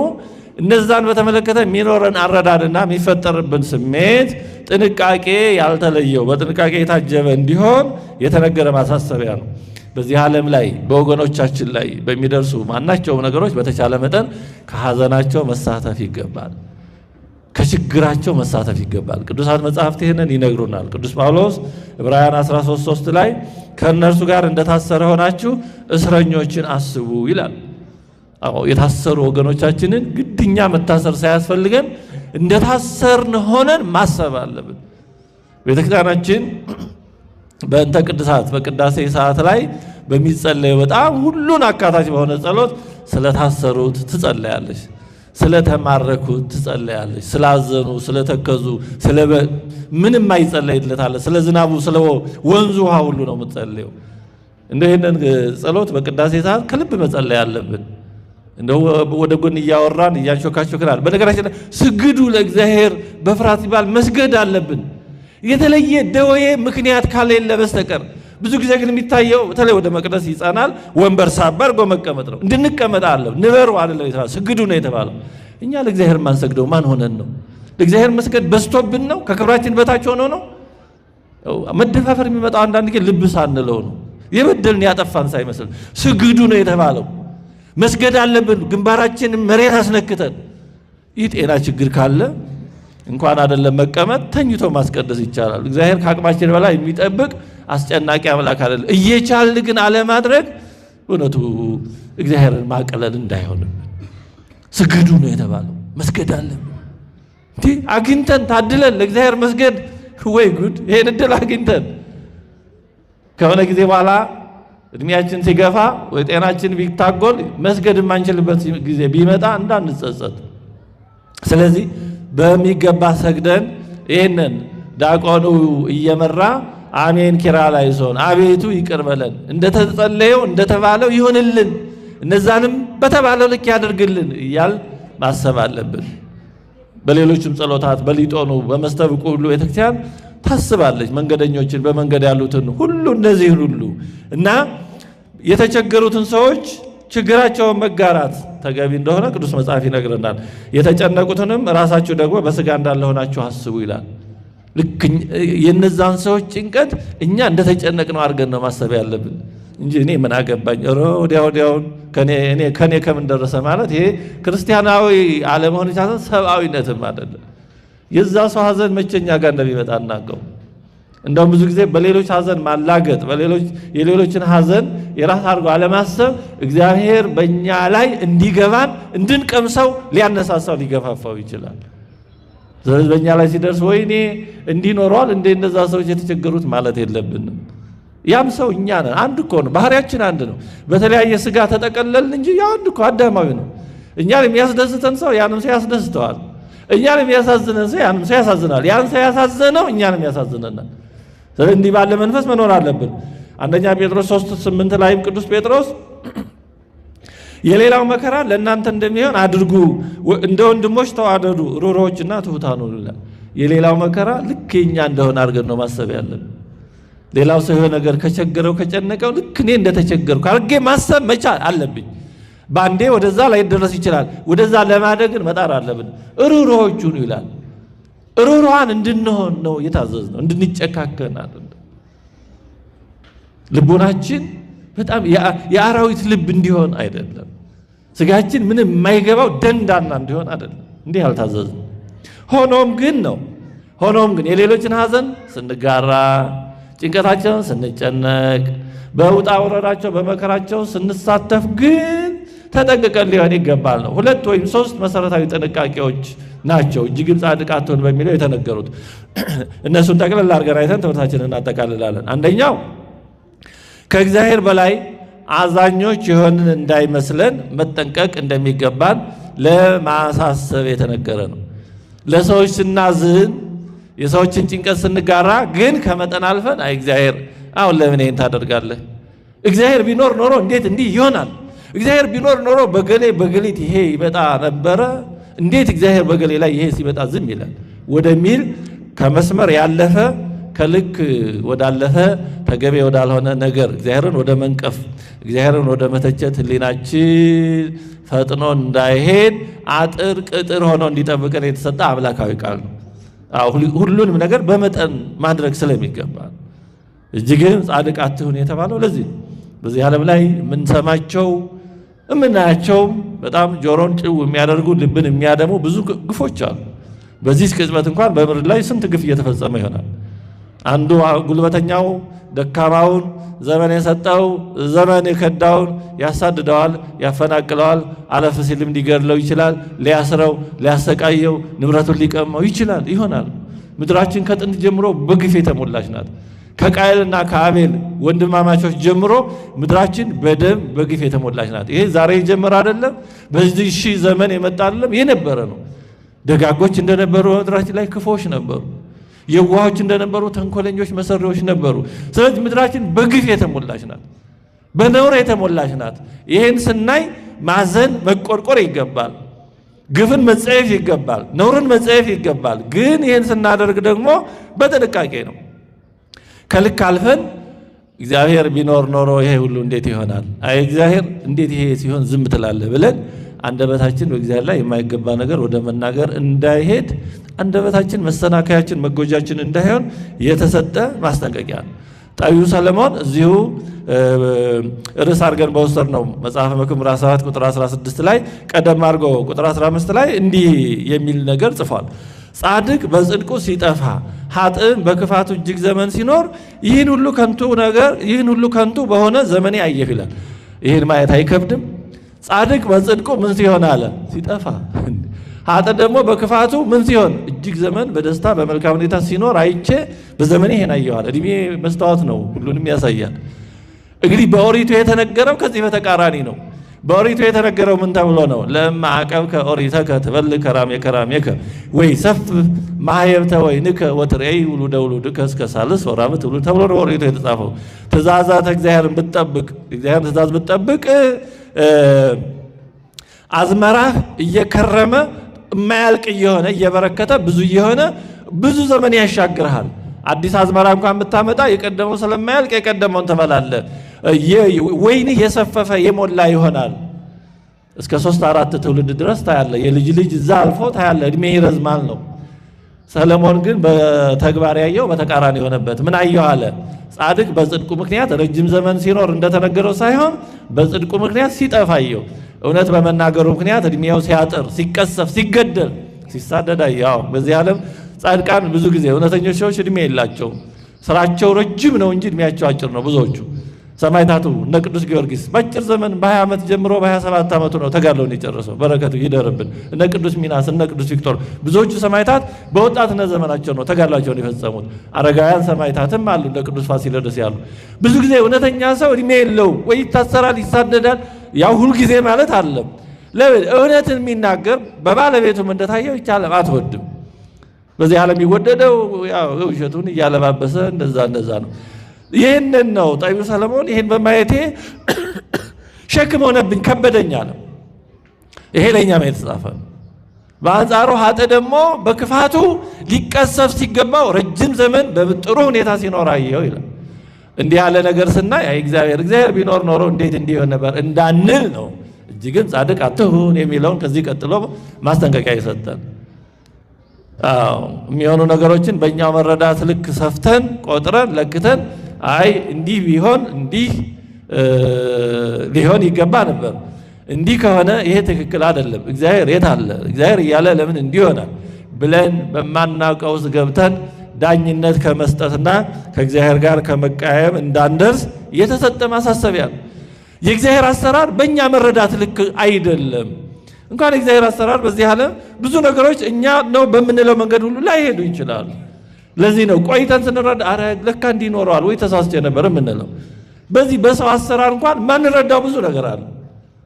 እነዛን በተመለከተ የሚኖረን አረዳድና የሚፈጠርብን ስሜት ጥንቃቄ ያልተለየው በጥንቃቄ የታጀበ እንዲሆን የተነገረ ማሳሰቢያ ነው። በዚህ ዓለም ላይ በወገኖቻችን ላይ በሚደርሱ ማናቸውም ነገሮች በተቻለ መጠን ከሐዘናቸው መሳተፍ ይገባል፣ ከችግራቸው መሳተፍ ይገባል። ቅዱሳት መጻሕፍት ይህንን ይነግሩናል። ቅዱስ ጳውሎስ ዕብራውያን 13:3 ላይ ከእነርሱ ጋር እንደታሰረ ሆናችሁ እስረኞችን አስቡ ይላል። የታሰሩ ወገኖቻችንን ግድኛ መታሰር ሳያስፈልገን እንደታሰርን ሆነን ማሰብ አለብን። ቤተክርስቲያናችን በእንተ ቅድሳት በቅዳሴ ሰዓት ላይ በሚጸለየው በጣም ሁሉን አካታች በሆነ ጸሎት ስለታሰሩት ትጸለያለች፣ ስለተማረኩት ትጸለያለች፣ ስላዘኑ ስለተከዙ ምንም አይጸለይለታል። ስለ ዝናቡ ስለ ወንዙ ውሃ ሁሉ ነው የምትጸለየው። እንደዚህ ጸሎት በቅዳሴ ሰዓት ከልብ መጸለይ አለብን። እንደው ወደ ጎን እያወራን እያንሾካሾክናል። በነገራችን ላይ ስግዱ ለእግዚአብሔር በፍርሃት ይባል መስገድ አለብን። የተለየ ደዌ ምክንያት ካሌለ በስተቀር ብዙ ጊዜ ግን የሚታየው በተለይ ወደ መቅደስ ይጸናል ወንበር ሳባር ጎ መቀመጥ ነው። እንድንቀመጥ አለው ንበሩ አይደለም የተባለው ስግዱ ነው የተባለው። እኛ ለእግዚአብሔር ማን ሰግደው ማን ሆነን ነው? ለእግዚአብሔር መስገድ በስቶብን ነው? ከክብራችን በታች ሆኖ ነው? መደፋፈር የሚመጣው አንዳንድ ጊዜ ልብ ሳንለው ነው። የበደልን ያጠፋን ሳይመስል ስግዱ ነው የተባለው። መስገድ አለብን ግንባራችን መሬት አስነክተን። ይህ ጤና ችግር ካለ እንኳን አይደለም መቀመጥ ተኝቶ ማስቀደስ ይቻላል። እግዚአብሔር ከአቅማችን በላይ የሚጠብቅ አስጨናቂ አምላክ አይደለም። እየቻልን ግን አለማድረግ እውነቱ እግዚአብሔርን ማቀለል እንዳይሆንም ስግዱ ነው የተባለው። መስገድ አለብን። አግኝተን ታድለን ለእግዚአብሔር መስገድ ወይ ጉድ! ይሄን እድል አግኝተን ከሆነ ጊዜ በኋላ እድሜያችን ሲገፋ ወይ ጤናችን ቢታጎል መስገድ የማንችልበት ጊዜ ቢመጣ እንዳንጸጸት። ስለዚህ በሚገባ ሰግደን ይህንን ዲያቆኑ እየመራ አሜን ኪርያላይሶን አቤቱ ይቅር በለን እንደተጸለየው እንደተባለው ይሁንልን፣ እነዛንም በተባለው ልክ ያደርግልን እያል ማሰብ አለብን። በሌሎችም ጸሎታት በሊጦኑ በመስተብቁ ሁሉ ቤተክርስቲያን ታስባለች መንገደኞችን በመንገድ ያሉትን ሁሉ እነዚህን ሁሉ እና የተቸገሩትን ሰዎች ችግራቸውን መጋራት ተገቢ እንደሆነ ቅዱስ መጽሐፍ ይነግረናል። የተጨነቁትንም ራሳችሁ ደግሞ በስጋ እንዳለሆናችሁ አስቡ ይላል። ልክ የነዛን ሰዎች ጭንቀት እኛ እንደተጨነቅነው አድርገን ነው ማሰብ ያለብን እንጂ እኔ ምን አገባኝ ወዲያውን ከኔ ከምን ደረሰ ማለት ይሄ ክርስቲያናዊ አለመሆን ይቻላል፣ ሰብአዊነትም አይደለም። የዛ ሰው ሐዘን መቼኛ ጋር እንደሚመጣ እናውቀው። እንደውም ብዙ ጊዜ በሌሎች ሐዘን ማላገጥ የሌሎችን ሐዘን የራስ አድርጎ አለማሰብ እግዚአብሔር በእኛ ላይ እንዲገባን እንድንቀምሰው ሊያነሳሳው ሊገፋፋው ይችላል። ስለዚህ በእኛ ላይ ሲደርስ ወይኔ እንዲኖረዋል እንደዛ ሰዎች የተቸገሩት ማለት የለብንም። ያም ሰው እኛ ነን። አንድ እኮ ነው፣ ባህሪያችን አንድ ነው። በተለያየ ስጋ ተጠቀለልን እንጂ ያው አንድ እኮ አዳማዊ ነው። እኛን የሚያስደስተን ሰው ያንም ሰው ያስደስተዋል። እኛን የሚያሳዝነን ሰው ያንም ሰው ያሳዝናል። ያን ሰው ያሳዘነው እኛንም ያሳዝነናል። ስለዚህ እንዲህ ባለ መንፈስ መኖር አለብን። አንደኛ ጴጥሮስ 3:8 ላይም ቅዱስ ጴጥሮስ የሌላው መከራ ለእናንተ እንደሚሆን አድርጉ፣ እንደ ወንድሞች ተዋደዱ፣ ሩሮዎችና ትሑታን ሁኑ ይላል። የሌላው መከራ ልክ የኛ እንደሆነ አድርገን ነው ማሰብ ያለን። ሌላው ሰው የሆነ ነገር ከቸገረው ከጨነቀው ልክ እኔ እንደተቸገርኩ አድርጌ ማሰብ መቻል አለብኝ። ባንዴ ወደዛ ላይ ደረስ ይችላል። ወደዛ ለማደግን መጣር አለብን። ሩሮዎች ሁኑ ይላል። ሩሮዋን እንድንሆን ነው የታዘዝነው፣ እንድንጨካከን አይደለም። ልቦናችን በጣም የአራዊት ልብ እንዲሆን አይደለም። ስጋችን ምንም የማይገባው ደንዳና እንዲሆን አይደለም። እንዲህ አልታዘዝንም። ሆኖም ግን የሌሎችን ሐዘን ስንጋራ፣ ጭንቀታቸውን ስንጨነቅ፣ በውጣ ውረዳቸው በመከራቸው ስንሳተፍ ግን ተጠንቅቀን ሊሆን ይገባል ነው። 2 ወይም 3 መሰረታዊ ጥንቃቄዎች ናቸው እጅግም ጻድቅ አትሁን በሚለው የተነገሩት። እነሱን ጠቅለል አድርገን አይተን ትምህርታችንን እናጠቃልላለን። አንደኛው ከእግዚአብሔር በላይ አዛኞች የሆንን እንዳይመስለን መጠንቀቅ እንደሚገባን ለማሳሰብ የተነገረ ነው። ለሰዎች ስናዝን የሰዎችን ጭንቀት ስንጋራ ግን ከመጠን አልፈን አይ እግዚአብሔር አሁን ለምን ይሄን ታደርጋለህ? እግዚአብሔር ቢኖር ኖሮ እንዴት እንዲህ ይሆናል? እግዚአብሔር ቢኖር ኖሮ በገሌት ይሄ ይመጣ ነበረ፣ እንዴት እግዚአብሔር በገሌ ላይ ይሄ ሲመጣ ዝም ይላል ወደሚል ከመስመር ያለፈ ከልክ ወዳለፈ ተገቢ ወዳልሆነ ነገር እግዚአብሔርን ወደ መንቀፍ እግዚአብሔርን ወደ መተቸት ሕሊናችን ፈጥኖ እንዳይሄድ አጥር ቅጥር ሆኖ እንዲጠብቀን የተሰጠ አምላካዊ ቃል ነው። ሁሉንም ነገር በመጠን ማድረግ ስለሚገባ እጅግም ጻድቅ አትሁን የተባለው ለዚህ ነው። በዚህ ዓለም ላይ የምንሰማቸው የምናያቸው በጣም ጆሮን ጭው የሚያደርጉ ልብን የሚያደሙ ብዙ ግፎች አሉ። በዚህ ቅጽበት እንኳን በምድር ላይ ስንት ግፍ እየተፈጸመ ይሆናል። አንዱ ጉልበተኛው ደካማውን ዘመን የሰጠው ዘመን የከዳውን ያሳድደዋል፣ ያፈናቅለዋል፣ አለፍ ሲልም ሊገድለው ይችላል፣ ሊያስረው፣ ሊያሰቃየው፣ ንብረቱን ሊቀማው ይችላል ይሆናል። ምድራችን ከጥንት ጀምሮ በግፍ የተሞላች ናት። ከቃየልና ከአቤል ወንድማማቾች ጀምሮ ምድራችን በደም በግፍ የተሞላች ናት። ይሄ ዛሬ የጀመረ አይደለም፣ በዚህ ሺህ ዘመን የመጣ አይደለም፣ የነበረ ነው። ደጋጎች እንደነበሩ ምድራችን ላይ ክፎች ነበሩ። የዋሆች እንደነበሩ ተንኮለኞች መሰሪዎች ነበሩ። ስለዚህ ምድራችን በግፍ የተሞላች ናት፣ በነውር የተሞላች ናት። ይሄን ስናይ ማዘን መቆርቆር ይገባል። ግፍን መጸየፍ ይገባል። ነውርን መጸየፍ ይገባል። ግን ይሄን ስናደርግ ደግሞ በጥንቃቄ ነው። ከልክ አልፈን እግዚአብሔር ቢኖር ኖሮ ይሄ ሁሉ እንዴት ይሆናል? አይ እግዚአብሔር እንዴት ይሄ ሲሆን ዝም ትላለህ ብለን አንደበታችን በእግዚአብሔር ላይ የማይገባ ነገር ወደ መናገር እንዳይሄድ አንደበታችን መሰናከያችን መጎጃችን እንዳይሆን የተሰጠ ማስጠንቀቂያ ነው። ጠቢቡ ሰለሞን እዚሁ ርዕስ አድርገን በወሰድነው መጽሐፈ መክብብ ምዕራፍ 7 ቁጥር 16 ላይ ቀደም አድርጎ ቁጥር 15 ላይ እንዲህ የሚል ነገር ጽፏል። ጻድቅ በጽድቁ ሲጠፋ ኃጥእም በክፋቱ እጅግ ዘመን ሲኖር ይህን ሁሉ ከንቱ በሆነ ዘመኔ አየሁ ይላል። ይህን ማየት አይከብድም? ጻድቅ በጽድቁ ምን ሲሆን አለ? ሲጠፋ። ኃጥእ ደግሞ በክፋቱ ምን ሲሆን? እጅግ ዘመን በደስታ በመልካም ሁኔታ ሲኖር አይቼ በዘመኔ ይሄን አየሁ አለ። እድሜ መስታወት ነው፣ ሁሉንም ያሳያል። እንግዲህ በኦሪቱ የተነገረው ከዚህ በተቃራኒ ነው። በኦሪቱ የተነገረው ምን ተብሎ ነው? ለእማ አቀብከ ኦሪተከ ትበልዕ ከራሜከ ወይሰፍሕ ማኅየብተ ወይንከ ወትሬኢ ውሉደ ውሉድከ እስከ ሣልስ ወራብዕ ትውልድ ተብሎ ነው በኦሪቱ የተጻፈው። ትእዛዛተ እግዚአብሔርን ብትጠብቅ፣ እግዚአብሔርን ትእዛዝ ብትጠብቅ አዝመራህ እየከረመ የማያልቅ እየሆነ እየበረከተ ብዙ እየሆነ ብዙ ዘመን ያሻግርሃል። አዲስ አዝመራ እንኳን ብታመጣ የቀደመው ስለማያልቅ የቀደመውን ትበላለህ። ወይንህ የሰፈፈ የሞላ ይሆናል። እስከ 3-4 ትውልድ ድረስ ታያለ። የልጅ ልጅ እዛ አልፎ ታያለ። እድሜ ይረዝማል ነው። ሰለሞን ግን በተግባር ያየው በተቃራኒ የሆነበት ምን አየው አለ? ጻድቅ በጽድቁ ምክንያት ረጅም ዘመን ሲኖር እንደተነገረው ሳይሆን በጽድቁ ምክንያት ሲጠፋ አየው። እውነት በመናገሩ ምክንያት እድሜው ሲያጥር፣ ሲቀሰፍ፣ ሲገደል፣ ሲሳደድ አየው። በዚህ ዓለም ጻድቃን ብዙ ጊዜ እውነተኞች ሰዎች እድሜ የላቸውም። ስራቸው ረጅም ነው እንጂ እድሜያቸው አጭር ነው። ብዙዎቹ ሰማዕታቱ እነ ቅዱስ ጊዮርጊስ በአጭር ዘመን በ20 ዓመት ጀምሮ በ27 ዓመቱ ነው ተጋድሎውን የጨረሰው። በረከቱ ይደርብን። እነ ቅዱስ ሚናስ እነ ቅዱስ ቪክቶር ብዙዎቹ ሰማዕታት በወጣትነት ዘመናቸው ነው ተጋድሏቸውን የፈጸሙት። አረጋውያን ሰማዕታትም አሉ እንደ ቅዱስ ፋሲለደስ ያሉ። ብዙ ጊዜ እውነተኛ ሰው እድሜ የለውም፣ ወይ ይታሰራል፣ ይሳደዳል። ያው ሁል ጊዜ ማለት አለም ለምን እውነትን የሚናገር በባለቤቱም እንደታየው ይቻለም አትወድም። በዚህ ዓለም የሚወደደው ያው ውሸቱን እያለባበሰ እንደዛ ነው። ይህንን ነው ጠቢቡ ሰለሞን ይህን በማየቴ ሸክም ሆነብኝ ከበደኝ አለ። ይሄ ለእኛም የተጻፈ ነው። በአንጻሩ ኃጥእ ደግሞ በክፋቱ ሊቀሰፍ ሲገባው ረጅም ዘመን በጥሩ ሁኔታ ሲኖር አየው ይላል። እንዲህ ያለ ነገር ስናይ እግዚአብሔር ቢኖር ኖሮ እንዴት እንዲሆን ነበር እንዳንል ነው። እጅግም ጻድቅ አትሁን የሚለውን ከዚህ ቀጥሎ ማስጠንቀቂያ ይሰጠን። የሚሆኑ ነገሮችን በእኛው መረዳት ልክ ሰፍተን ቆጥረን ለክተን አይ እንዲህ ቢሆን እንዲህ ሊሆን ይገባ ነበር፣ እንዲህ ከሆነ ይሄ ትክክል አይደለም፣ እግዚአብሔር የት አለ እግዚአብሔር እያለ ለምን እንዲህ ይሆናል ብለን በማናውቀው ውስጥ ገብተን ዳኝነት ከመስጠትና ከእግዚአብሔር ጋር ከመቃየም እንዳንደርስ የተሰጠ ማሳሰቢያ ነው። የእግዚአብሔር አሰራር በእኛ መረዳት ልክ አይደለም። እንኳን የእግዚአብሔር አሰራር በዚህ ዓለም ብዙ ነገሮች እኛ ነው በምንለው መንገድ ሁሉ ላይሄዱ ይችላሉ። ለዚህ ነው ቆይተን ስንረዳ አረ ለካ እንዲኖረዋል ወይ ተሳስቼ ነበር የምንለው። በዚህ በሰው አሰራር እንኳን ማንረዳው ብዙ ነገር አለ፣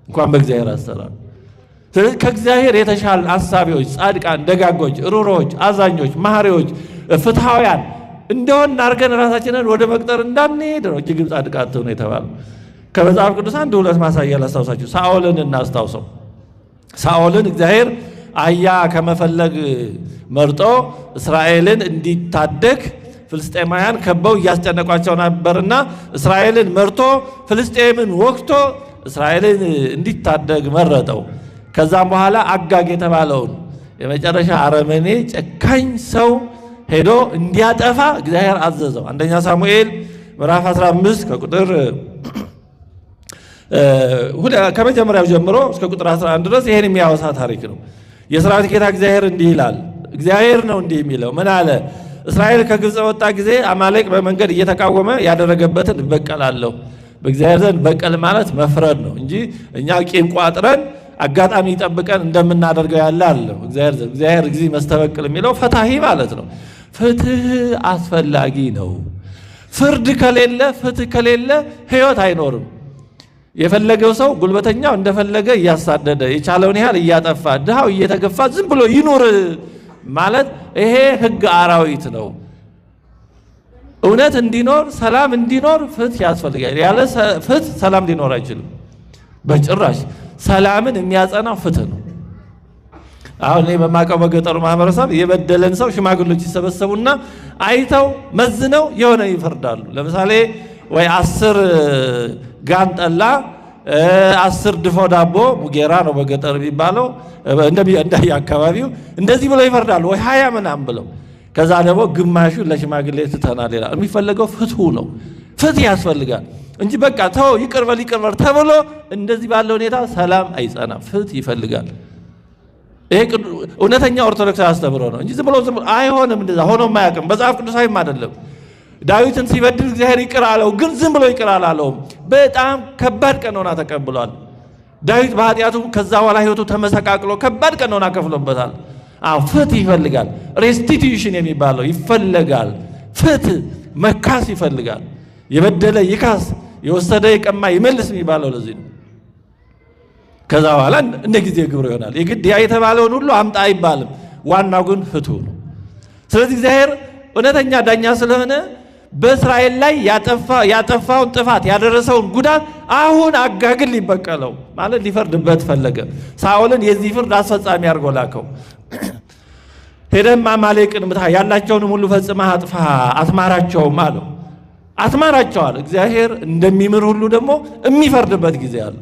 እንኳን በእግዚአብሔር አሰራር። ስለዚህ ከእግዚአብሔር የተሻለ አሳቢዎች፣ ጻድቃን፣ ደጋጎች፣ ሩሮች፣ አዛኞች፣ ማህሪዎች፣ ፍትሃውያን እንደሆን አድርገን ራሳችንን ወደ መቅጠር እንዳንሄድ ነው እጅግም ጻድቃን ትሁኑ የተባለው። ከመጽሐፍ ቅዱስ አንድ ሁለት ማሳያ ላስታውሳችሁ። ሳኦልን እናስታውሰው። ሳኦልን እግዚአብሔር አህያ ከመፈለግ መርጦ እስራኤልን እንዲታደግ ፍልስጤማውያን ከበው እያስጨነቋቸው ነበርና እስራኤልን መርጦ ፍልስጤምን ወግቶ እስራኤልን እንዲታደግ መረጠው። ከዛም በኋላ አጋግ የተባለውን የመጨረሻ አረመኔ ጨካኝ ሰው ሄዶ እንዲያጠፋ እግዚአብሔር አዘዘው። አንደኛ ሳሙኤል ምዕራፍ 15 ከቁጥር ከመጀመሪያው ጀምሮ እስከ ቁጥር 11 ድረስ ይሄን የሚያወሳ ታሪክ ነው። የሰራዊት ጌታ እግዚአብሔር እንዲህ ይላል። እግዚአብሔር ነው እንዲህ የሚለው። ምን አለ? እስራኤል ከግብፅ ወጣ ጊዜ አማሌቅ በመንገድ እየተቃወመ ያደረገበትን እበቀላለሁ። በእግዚአብሔር ዘንድ በቀል ማለት መፍረድ ነው እንጂ እኛ ቂም ቋጥረን አጋጣሚ ጠብቀን እንደምናደርገው ያለ አለው። እግዚአብሔር ጊዜ መስተበቅል የሚለው ፈታሂ ማለት ነው። ፍትህ አስፈላጊ ነው። ፍርድ ከሌለ ፍትህ ከሌለ ህይወት አይኖርም። የፈለገው ሰው ጉልበተኛው እንደፈለገ እያሳደደ የቻለውን ያህል እያጠፋ ድሃው እየተገፋ ዝም ብሎ ይኖር ማለት ይሄ ህግ አራዊት ነው። እውነት እንዲኖር ሰላም እንዲኖር ፍትህ ያስፈልጋል። ያለ ፍትህ ሰላም ሊኖር አይችልም በጭራሽ። ሰላምን የሚያጸናው ፍትህ ነው። አሁን እኔ በማቀው በገጠሩ ማህበረሰብ የበደለን ሰው ሽማግሌዎች ይሰበሰቡና አይተው መዝነው የሆነ ይፈርዳሉ። ለምሳሌ ወይ 10 ጋን ጠላ 10 ድፎ ዳቦ ሙጌራ ነው በገጠር የሚባለው እንደየ አካባቢው እንደዚህ ብለው ይፈርዳሉ። ወይ 20 ምናምን ብለው ከዛ ደግሞ ግማሹ ለሽማግሌ ትተናል ይላል። የሚፈለገው ፍትሁ ነው። ፍትህ ያስፈልጋል እንጂ በቃ ተው ይቅርበል ተብሎ እንደዚህ ባለው ሁኔታ ሰላም አይጸናም። ፍትህ ይፈልጋል። ይሄ እውነተኛ ኦርቶዶክስ አስተምሮ ነው እንጂ ዝም ብሎ አይሆንም። እንደዛ ሆኖ ማያውቅም። መጽሐፍ ቅዱሳዊም አይደለም። ዳዊትን ሲበድል እግዚአብሔር ይቅር አለው፣ ግን ዝም ብሎ ይቅር አላለውም። በጣም ከባድ ቀኖና ተቀብሏል። ዳዊት በኃጢአቱ ከዛ በኋላ ህይወቱ ተመሰቃቅሎ ከባድ ቀኖና ከፍሎበታል። ፍትህ ይፈልጋል። ሬስቲቲዩሽን የሚባለው ይፈልጋል። ፍትህ መካስ ይፈልጋል። የበደለ ይካስ፣ የወሰደ የቀማ ይመልስ የሚባለው ለዚህ ነው። ከዛ በኋላ እንደ ጊዜ ግብር ይሆናል። የግድ ያ የተባለውን ሁሉ አምጣ አይባልም። ዋናው ግን ፍትሁ ነው። ስለዚህ እግዚአብሔር እውነተኛ ዳኛ ስለሆነ በእስራኤል ላይ ያጠፋውን ጥፋት ያደረሰውን ጉዳት አሁን አጋግል ሊበቀለው ማለት ሊፈርድበት ፈለገ። ሳኦልን የዚህ ፍርድ አስፈጻሚ አድርጎ ላከው። ሄደም አማሌቅን ምታ፣ ያላቸውን ሁሉ ፈጽመህ አጥፋ፣ አትማራቸውም አለው። አትማራቸዋል። እግዚአብሔር እንደሚምር ሁሉ ደግሞ የሚፈርድበት ጊዜ አለ።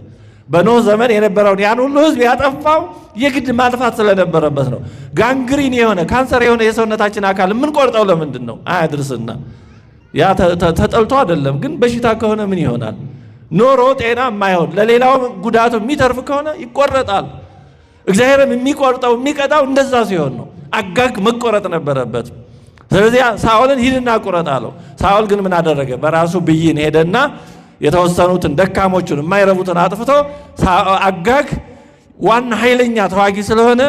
በኖህ ዘመን የነበረውን ያን ሁሉ ህዝብ ያጠፋው የግድ ማጥፋት ስለነበረበት ነው። ጋንግሪን የሆነ ካንሰር የሆነ የሰውነታችን አካል የምንቆርጠው ለምንድን ነው? አያድርስና ያ ተጠልቶ አይደለም። ግን በሽታ ከሆነ ምን ይሆናል? ኖሮ ጤና የማይሆን ለሌላው ጉዳቱ የሚተርፍ ከሆነ ይቆረጣል። እግዚአብሔርም የሚቆርጠው የሚቀጣው እንደዛ ሲሆን ነው። አጋግ መቆረጥ ነበረበት። ስለዚህ ሳኦልን ሂድና ቁረጥ አለው። ሳኦል ግን ምን አደረገ? በራሱ ብይን ሄደና የተወሰኑትን ደካሞቹን የማይረቡትን አጥፍቶ አጋግ ዋና ኃይለኛ ተዋጊ ስለሆነ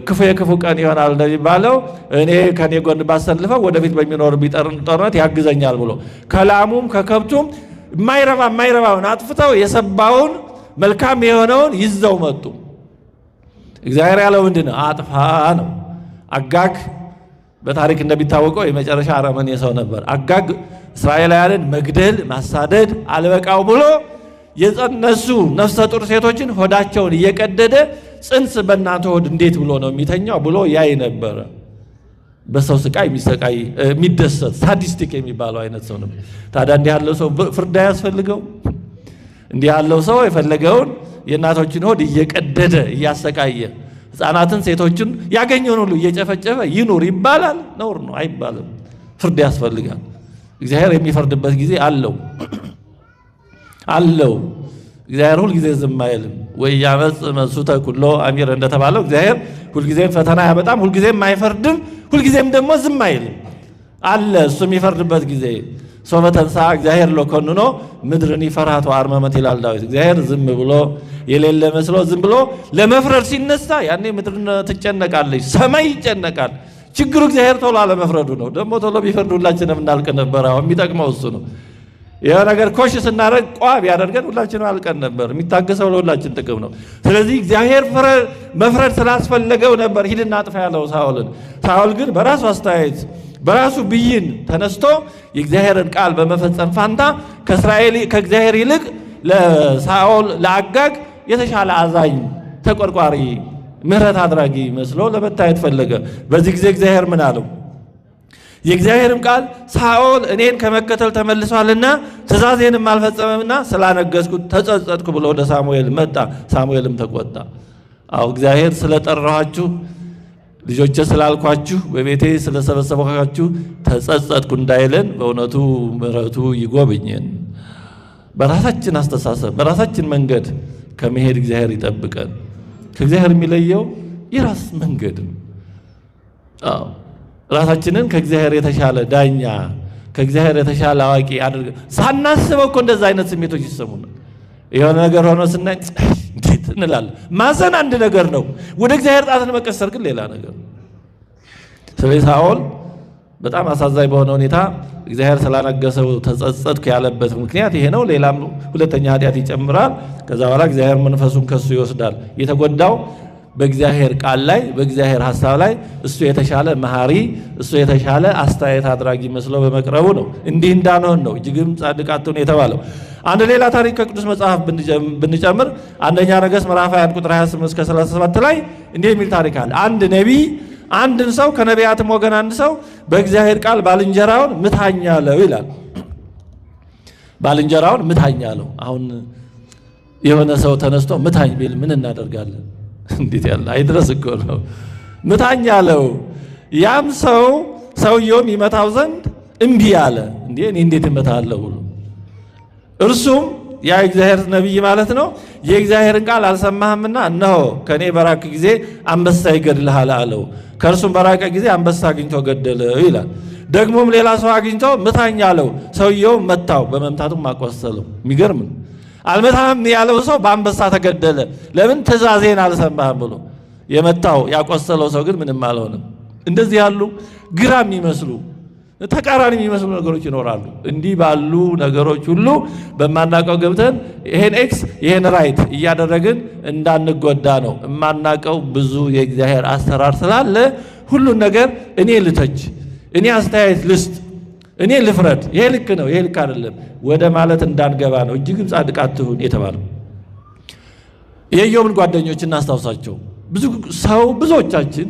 ክፉ የክፉ ቀን ይሆናል እንደሚባለው እኔ ከኔ ጎን ባሰልፈው ወደፊት በሚኖር ጦርነት ያግዘኛል ብሎ ከላሙም ከከብቱም የማይረባውን አጥፍተው የሰባውን መልካም የሆነውን ይዘው መጡ። እግዚአብሔር ያለው ምንድን ነው? አጥፋ ነው። አጋግ በታሪክ እንደሚታወቀው የመጨረሻ አረመኔ ሰው ነበር። አጋግ እስራኤላውያንን መግደል ማሳደድ አልበቃው ብሎ የጸነሱ ነፍሰ ጡር ሴቶችን ሆዳቸውን እየቀደደ ጽንስ በእናንተ ሆድ እንዴት ብሎ ነው የሚተኛው ብሎ ያይ ነበረ። በሰው ስቃይ የሚሰቃይ የሚደሰት ሳዲስቲክ የሚባለው አይነት ሰው ነበር። ታዲያ እንዲህ ያለው ሰው ፍርድ ያስፈልገው? እንዲህ ያለው ሰው የፈለገውን የእናቶችን ሆድ እየቀደደ እያሰቃየ ሕፃናትን ሴቶችን ያገኘውን ሁሉ እየጨፈጨፈ ይኑር ይባላል? ነውር ነው፣ አይባልም። ፍርድ ያስፈልጋል። እግዚአብሔር የሚፈርድበት ጊዜ አለው አለው። እግዚአብሔር ሁልጊዜ ዝም አይልም። ወይ ያመጽ መሱተ ኩሎ አሚር እንደተባለው እግዚአብሔር ሁልጊዜም ፈተና ያመጣም፣ ሁልጊዜም አይፈርድም፣ ሁልጊዜም ደግሞ ዝም አይልም አለ። እሱ የሚፈርድበት ጊዜ ሶበ ተንሥአ እግዚአብሔር ለኮንኖ ምድርን ይፈርሃት ወአርመመት ይላል ዳዊት። እግዚአብሔር ዝም ብሎ የሌለ መስሎ ዝም ብሎ ለመፍረድ ሲነሳ ያኔ ምድርን ትጨነቃለች፣ ሰማይ ይጨነቃል። ችግሩ እግዚአብሔር ቶሎ አለመፍረዱ ነው። ደግሞ ቶሎ ቢፈርድ ሁላችንም እናልቅ ነበር። አሁን የሚጠቅመው እሱ ነው። ያ ነገር ኮሽ ስናረግ ቋብ ያደርገን ሁላችንም አልቀን ነበር። የሚታገሰው ለሁላችን ጥቅም ነው። ስለዚህ እግዚአብሔር መፍረድ ስላስፈለገው ነበር ሂድና አጥፋ ያለው ሳኦልን። ሳኦል ግን በራሱ አስተያየት በራሱ ብይን ተነስቶ የእግዚአብሔርን ቃል በመፈጸም ፋንታ ከእግዚአብሔር ይልቅ ለሳኦል ለአጋግ የተሻለ አዛኝ ተቆርቋሪ ምህረት አድራጊ መስሎ ለመታየት ፈለገ። በዚህ ጊዜ እግዚአብሔር ምን አለው? የእግዚአብሔርም ቃል ሳኦል እኔን ከመከተል ተመልሷልና ትእዛዜንም አልፈጸመምና ስላነገስኩት ተጸጸጥኩ ብሎ ወደ ሳሙኤል መጣ። ሳሙኤልም ተቆጣ። አዎ እግዚአብሔር ስለጠራኋችሁ ልጆቼ ስላልኳችሁ በቤቴ ስለሰበሰባችሁ ተጸጸጥኩ እንዳይለን በእውነቱ ምሕረቱ ይጎብኘን። በራሳችን አስተሳሰብ በራሳችን መንገድ ከመሄድ እግዚአብሔር ይጠብቀን። ከእግዚአብሔር የሚለየው የራስ መንገድ ነው። አዎ ራሳችንን ከእግዚአብሔር የተሻለ ዳኛ ከእግዚአብሔር የተሻለ አዋቂ አድርገን ሳናስበው እኮ እንደዛ አይነት ስሜቶች ይሰሙናል። የሆነ ነገር ሆኖ ስናይ እንዴት እንላለን። ማዘን አንድ ነገር ነው፣ ወደ እግዚአብሔር ጣትን መቀሰር ግን ሌላ ነገር ነው። ስለዚህ ሳኦል በጣም አሳዛኝ በሆነ ሁኔታ እግዚአብሔር ስላነገሰው ተጸጸትኩ ያለበት ምክንያት ይሄ ነው። ሌላም ሁለተኛ ኃጢአት ይጨምራል። ከዛ በኋላ እግዚአብሔር መንፈሱን ከሱ ይወስዳል። የተጎዳው በእግዚአብሔር ቃል ላይ በእግዚአብሔር ሐሳብ ላይ እሱ የተሻለ መሐሪ እሱ የተሻለ አስተያየት አድራጊ መስሎ በመቅረቡ ነው። እንዲህ እንዳንሆን ነው እጅግም ጻድቅ አትሁን የተባለው። አንድ ሌላ ታሪክ ከቅዱስ መጽሐፍ ብንጨምር አንደኛ ነገሥት ምዕራፍ 21 ቁጥር 28 እስከ 37 ላይ እንዲህ የሚል ታሪክ አለ። አንድ ነቢይ አንድን ሰው ከነቢያትም ወገን አንድ ሰው በእግዚአብሔር ቃል ባልንጀራውን ምታኝ አለው ይላል። ባልንጀራውን ምታኝ አለው። አሁን የሆነ ሰው ተነስቶ ምታኝ ቢል ምን እናደርጋለን? እንዴት ያለ አይድረስ እኮ ነው። ምታኝ አለው። ያም ሰውየውም ይመታው ዘንድ እምቢ አለ። እንዴ እኔ እንዴት እመታለሁ ብሎ እርሱም ያ እግዚአብሔር ነቢይ ማለት ነው የእግዚአብሔርን ቃል አልሰማህምና እነሆ ከኔ በራቅ ጊዜ አንበሳ ይገድልሃል አለው። ከእርሱም በራቀ ጊዜ አንበሳ አግኝቶ ገደለው ይላል። ደግሞም ሌላ ሰው አግኝቶ ምታኝ አለው። ሰውየው መታው፣ በመምታቱም አቆሰለው። የሚገርም ነው። አልመታህም ያለው ሰው በአንበሳ ተገደለ። ለምን? ትእዛዜን አልሰማህም ብሎ። የመታው ያቆሰለው ሰው ግን ምንም አልሆነም። እንደዚህ ያሉ ግራ የሚመስሉ ተቃራኒ የሚመስሉ ነገሮች ይኖራሉ። እንዲህ ባሉ ነገሮች ሁሉ በማናቀው ገብተን ይሄን ኤክስ ይሄን ራይት እያደረግን እንዳንጎዳ ነው። የማናቀው ብዙ የእግዚአብሔር አሰራር ስላለ ሁሉን ነገር እኔ ልተች፣ እኔ አስተያየት ልስጥ፣ እኔ ልፍረድ፣ ይሄ ልክ ነው ይሄ ልክ አይደለም ወደ ማለት እንዳንገባ ነው እጅግም ጻድቅ አትሁን የተባለው። የኢዮብን ጓደኞች እናስታውሳቸው። ብዙዎቻችን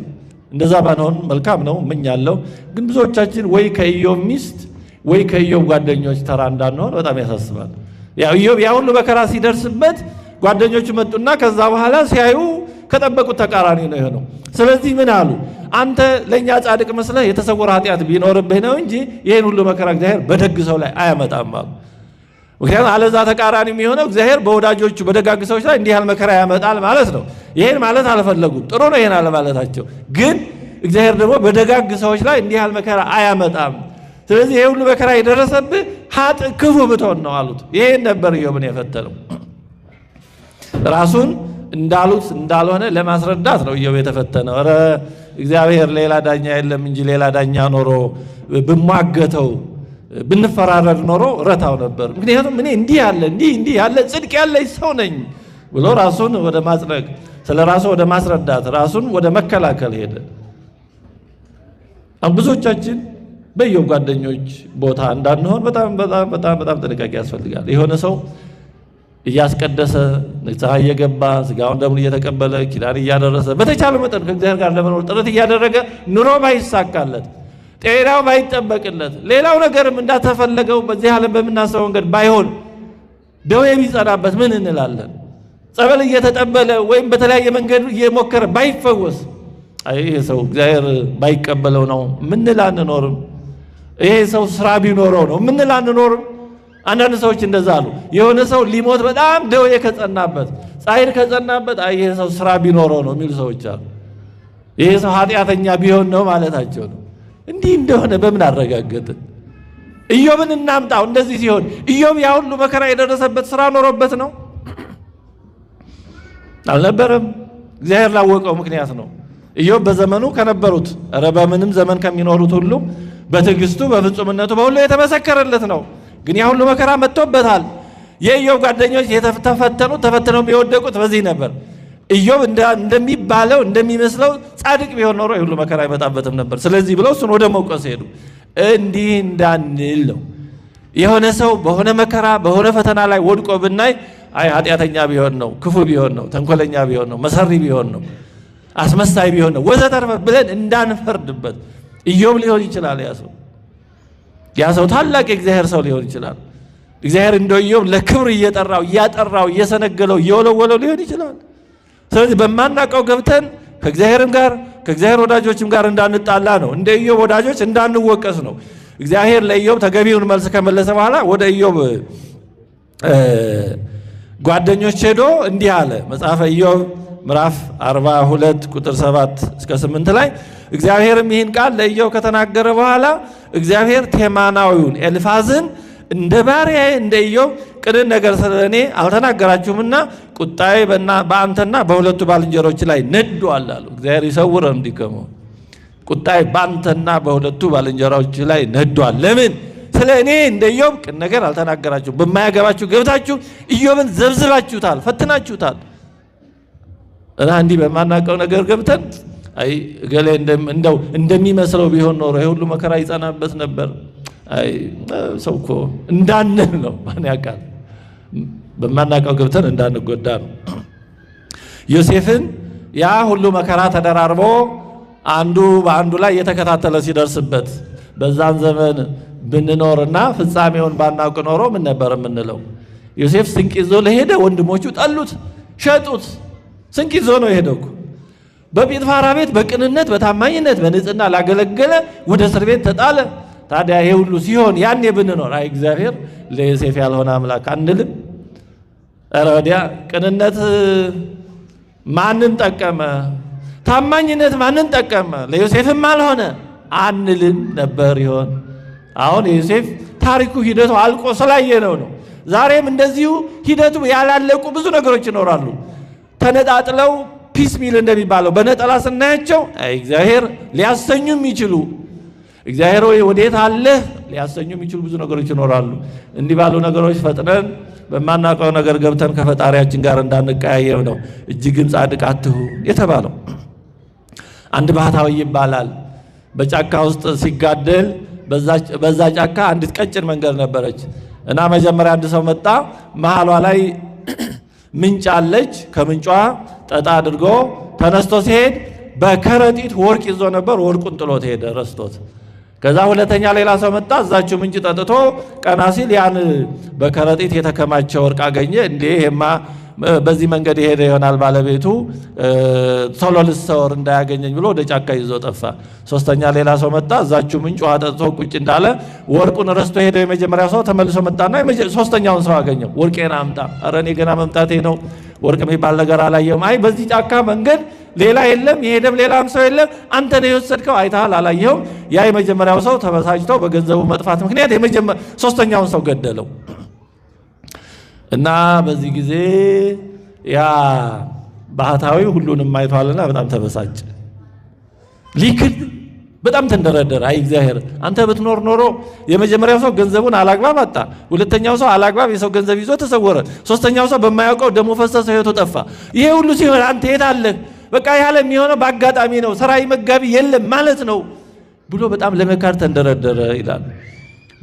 እንደዛ ባንሆን መልካም ነው እመኛለሁ። ግን ብዙዎቻችን ወይ ከኢዮብ ሚስት ወይ ከኢዮብ ጓደኞች ተራ እንዳንሆን በጣም ያሳስባል። ያው ኢዮብ ያ ሁሉ መከራ ሲደርስበት ጓደኞቹ መጡና ከዛ በኋላ ሲያዩ ከጠበቁት ተቃራኒ ነው የሆነው። ስለዚህ ምን አሉ? አንተ ለኛ ጻድቅ መስለህ የተሰወረ ኃጢአት ቢኖርብህ ነው እንጂ ይሄን ሁሉ መከራ እግዚአብሔር በደግ ሰው ላይ አያመጣም አሉ። ምክንያቱም አለዛ ተቃራኒ የሚሆነው እግዚአብሔር በወዳጆቹ በደጋግ ሰዎች ላይ እንዲህ ያለ መከራ ያመጣል ማለት ነው። ይሄን ማለት አልፈለጉም። ጥሩ ነው ይሄን አለማለታቸው። ግን እግዚአብሔር ደግሞ በደጋግ ሰዎች ላይ እንዲህ ያለ መከራ አያመጣም። ስለዚህ ይሄ ሁሉ መከራ የደረሰብህ ክፉ ብትሆን ነው አሉት። ይሄን ነበር ኢዮብን የፈተነው። ራሱን እንዳሉት እንዳልሆነ ለማስረዳት ነው ኢዮብ የተፈተነው። ኧረ እግዚአብሔር ሌላ ዳኛ የለም እንጂ ሌላ ዳኛ ኖሮ ብሟገተው ብንፈራረድ ኖሮ ረታው ነበር። ምክንያቱም እኔ እንዲህ ያለ ጽድቅ ያለ ሰው ነኝ ብሎ ራሱን ወደ ማጽደቅ ስለ ራሱ ወደ ማስረዳት ራሱን ወደ መከላከል ሄደ። ብዙዎቻችን በኢዮብ ጓደኞች ቦታ እንዳንሆን በጣም ጥንቃቄ ያስፈልጋል። የሆነ ሰው እያስቀደሰ ንስሐ እየገባ ስጋውን ደሙን እየተቀበለ ኪዳን እያደረሰ በተቻለ መጠን ከእግዚአብሔር ጋር ለመኖር ጥረት እያደረገ ኑሮ ባይሳካለት ጤናው ባይጠበቅለት ሌላው ነገርም እንዳተፈለገው በዚህ ዓለም በምናስበው መንገድ ባይሆን ደዌ ቢጸናበት ምን እንላለን? ጸበል እየተጠበለ ወይም በተለያየ መንገድ እየሞከረ ባይፈወስ ይሄ ሰው እግዚአብሔር ባይቀበለው ነው ምንል አንኖርም። ይሄ ሰው ስራ ቢኖረው ነው ምንል አንኖርም። አንዳንድ ሰዎች እንደዛ አሉ። የሆነ ሰው ሊሞት በጣም ደዌ ከጸናበት ጻይር ከጸናበት ይሄ ሰው ስራ ቢኖረው ነው የሚሉ ሰዎች አሉ። ይሄ ሰው ኃጢአተኛ ቢሆን ነው ማለታቸው ነው። እንዲህ እንደሆነ በምን አረጋገጥን? ኢዮብን እናምጣው። እንደዚህ ሲሆን ኢዮብ ያ ሁሉ መከራ የደረሰበት ስራ ኖሮበት ነው አልነበረም። እግዚአብሔር ላወቀው ምክንያት ነው። ኢዮብ በዘመኑ ከነበሩት በምንም ዘመን ከሚኖሩት ሁሉ በትዕግስቱ በፍጹምነቱ በሁሉ የተመሰከረለት ነው። ግን ያ ሁሉ መከራ መጥቶበታል። የኢዮብ ጓደኞች ተፈተነው የወደቁት በዚህ ነበር። ኢዮብ እንደሚባለው እንደሚመስለው ጻድቅ ቢሆን ኖሮ ይሁሉ መከራ አይመጣበትም ነበር። ስለዚህ ብለው እሱን ወደ መውቀስ ሄዱ። እንዲህ እንዳንል ነው። የሆነ ሰው በሆነ መከራ በሆነ ፈተና ላይ ወድቆ ብናይ አይ ኃጢአተኛ ቢሆን ነው፣ ክፉ ቢሆን ነው፣ ተንኮለኛ ቢሆን ነው፣ መሰሪ ቢሆን ነው፣ አስመሳይ ቢሆን ነው ወዘተርፈ ብለን እንዳንፈርድበት። ኢዮብ ሊሆን ይችላል ያ ሰው ታላቅ የእግዚአብሔር ሰው ሊሆን ይችላል። እግዚአብሔር እንደ ኢዮብ ለክብር እየጠራው እያጠራው እየሰነገለው እየወለወለው ሊሆን ይችላል። ስለዚህ በማናውቀው ገብተን ከእግዚአብሔርም ጋር ከእግዚአብሔር ወዳጆችም ጋር እንዳንጣላ ነው። እንደ ኢዮብ ወዳጆች እንዳንወቀስ ነው። እግዚአብሔር ለኢዮብ ተገቢውን መልስ ከመለሰ በኋላ ወደ ኢዮብ ጓደኞች ሄዶ እንዲህ አለ። መጽሐፈ ኢዮብ ምዕራፍ 42 ቁጥር 7 እስከ 8 ላይ እግዚአብሔርም ይህን ቃል ለኢዮብ ከተናገረ በኋላ እግዚአብሔር ቴማናዊውን ኤልፋዝን እንደ ባሪያዬ እንደ ኢዮብ ቅንን ነገር ስለኔ አልተናገራችሁምና ቁጣዬ በአንተና በሁለቱ ባልንጀሮች ላይ ነዷል አሉ። እግዚአብሔር ይሰውረን እንዲከሙ ቁጣዬ በአንተና በሁለቱ ባልንጀሮች ላይ ነዷል። ለምን? ስለ እኔ እንደ ኢዮብ ቅን ነገር አልተናገራችሁም። በማያገባችሁ ገብታችሁ ኢዮብን ዘብዝባችሁታል፣ ፈትናችሁታል። እና እንዲህ በማናውቀው ነገር ገብተን አይ እገሌ እንደሚመስለው ቢሆን ኖሮ ይሄ ሁሉ መከራ ይጸናበት ነበር አይ ሰው እኮ እንዳንል ነው። ማን ያውቃል? በማናውቀው ገብተን እንዳንጎዳ ነው። ዮሴፍን ያ ሁሉ መከራ ተደራርቦ አንዱ በአንዱ ላይ የተከታተለ ሲደርስበት በዛን ዘመን ብንኖርና ፍጻሜውን ባናውቅ ኖሮ ምን ነበር የምንለው? ዮሴፍ ስንቅ ይዞ ለሄደ ወንድሞቹ ጠሉት፣ ሸጡት። ስንቅ ይዞ ነው የሄደው። በጲጥፋራ ቤት በቅንነት በታማኝነት በንጽህና ላገለገለ ወደ እስር ቤት ተጣለ። ታዲያ ይሄ ሁሉ ሲሆን ያኔ ብንኖር አይ እግዚአብሔር ለዮሴፍ ያልሆነ አምላክ አንልም? ኧረ ወዲያ ቅንነት ማንን ጠቀመ? ታማኝነት ማንን ጠቀመ? ለዮሴፍም አልሆነ አንልም ነበር ይሆን? አሁን የዮሴፍ ታሪኩ ሂደቱ አልቆ ስላየነው ነው። ዛሬም እንደዚሁ ሂደቱ ያላለቁ ብዙ ነገሮች ይኖራሉ። ተነጣጥለው ፒስ ሚል እንደሚባለው በነጠላ ስናያቸው አይ እግዚአብሔር ሊያሰኙ የሚችሉ እግዚአብሔር ወይ ወዴት አለ ሊያሰኙ የሚችሉ ብዙ ነገሮች ይኖራሉ። እንዲህ ባሉ ነገሮች ፈጥነን በማናውቀው ነገር ገብተን ከፈጣሪያችን ጋር እንዳንቀያየም ነው እጅግም ጻድቅ አትሁን የተባለው። አንድ ባህታዊ ይባላል። በጫካ ውስጥ ሲጋደል በዛ ጫካ አንዲት ቀጭን መንገድ ነበረች እና መጀመሪያ አንድ ሰው መጣ። መሃሏ ላይ ምንጭ አለች። ከምንጯ ጠጣ አድርጎ ተነስቶ ሲሄድ በከረጢት ወርቅ ይዞ ነበር። ወርቁን ጥሎት ሄደ ረስቶት። ከዛ ሁለተኛ ሌላ ሰው መጣ። እዛችው ምንጭ ጠጥቶ ቀና ሲል ያን በከረጢት የተከማቸ ወርቅ አገኘ። እንዴ ይሄማ በዚህ መንገድ ይሄደ ይሆናል ባለቤቱ ቶሎ ልሰወር እንዳያገኘኝ ብሎ ወደ ጫካ ይዞ ጠፋ። ሶስተኛ ሌላ ሰው መጣ። እዛችው ምንጭ ውሃ ጠጥቶ ቁጭ እንዳለ ወርቁን ረስቶ ሄደ። የመጀመሪያው ሰው ተመልሶ መጣና ሶስተኛውን ሰው አገኘው። ወርቄን አምጣ። ኧረ እኔ ገና መምጣቴ ነው፣ ወርቅ የሚባል ነገር አላየሁም። አይ በዚህ ጫካ መንገድ ሌላ የለም፣ የሄደም ሌላም ሰው የለም፣ አንተ ነው የወሰድከው፣ አይተሃል፣ አላየኸውም። ያ የመጀመሪያው ሰው ተበሳጭቶ በገንዘቡ መጥፋት ምክንያት ሶስተኛውን ሰው ገደለው። እና በዚህ ጊዜ ያ ባህታዊ ሁሉንም አይቷልና በጣም ተበሳጨ። ሊክድ በጣም ተንደረደረ። አይ እግዚአብሔር አንተ ብትኖር ኖሮ የመጀመሪያው ሰው ገንዘቡን አላግባብ አጣ፣ ሁለተኛው ሰው አላግባብ የሰው ገንዘብ ይዞ ተሰወረ፣ ሶስተኛው ሰው በማያውቀው ደሙ ፈሰሰ፣ ህይወቱ ጠፋ። ይሄ ሁሉ ሲሆን አንተ የት አለህ? በቃ ያለ የሚሆነው በአጋጣሚ ነው፣ ሰራይ መጋቢ የለም ማለት ነው ብሎ በጣም ለመካድ ተንደረደረ ይላል።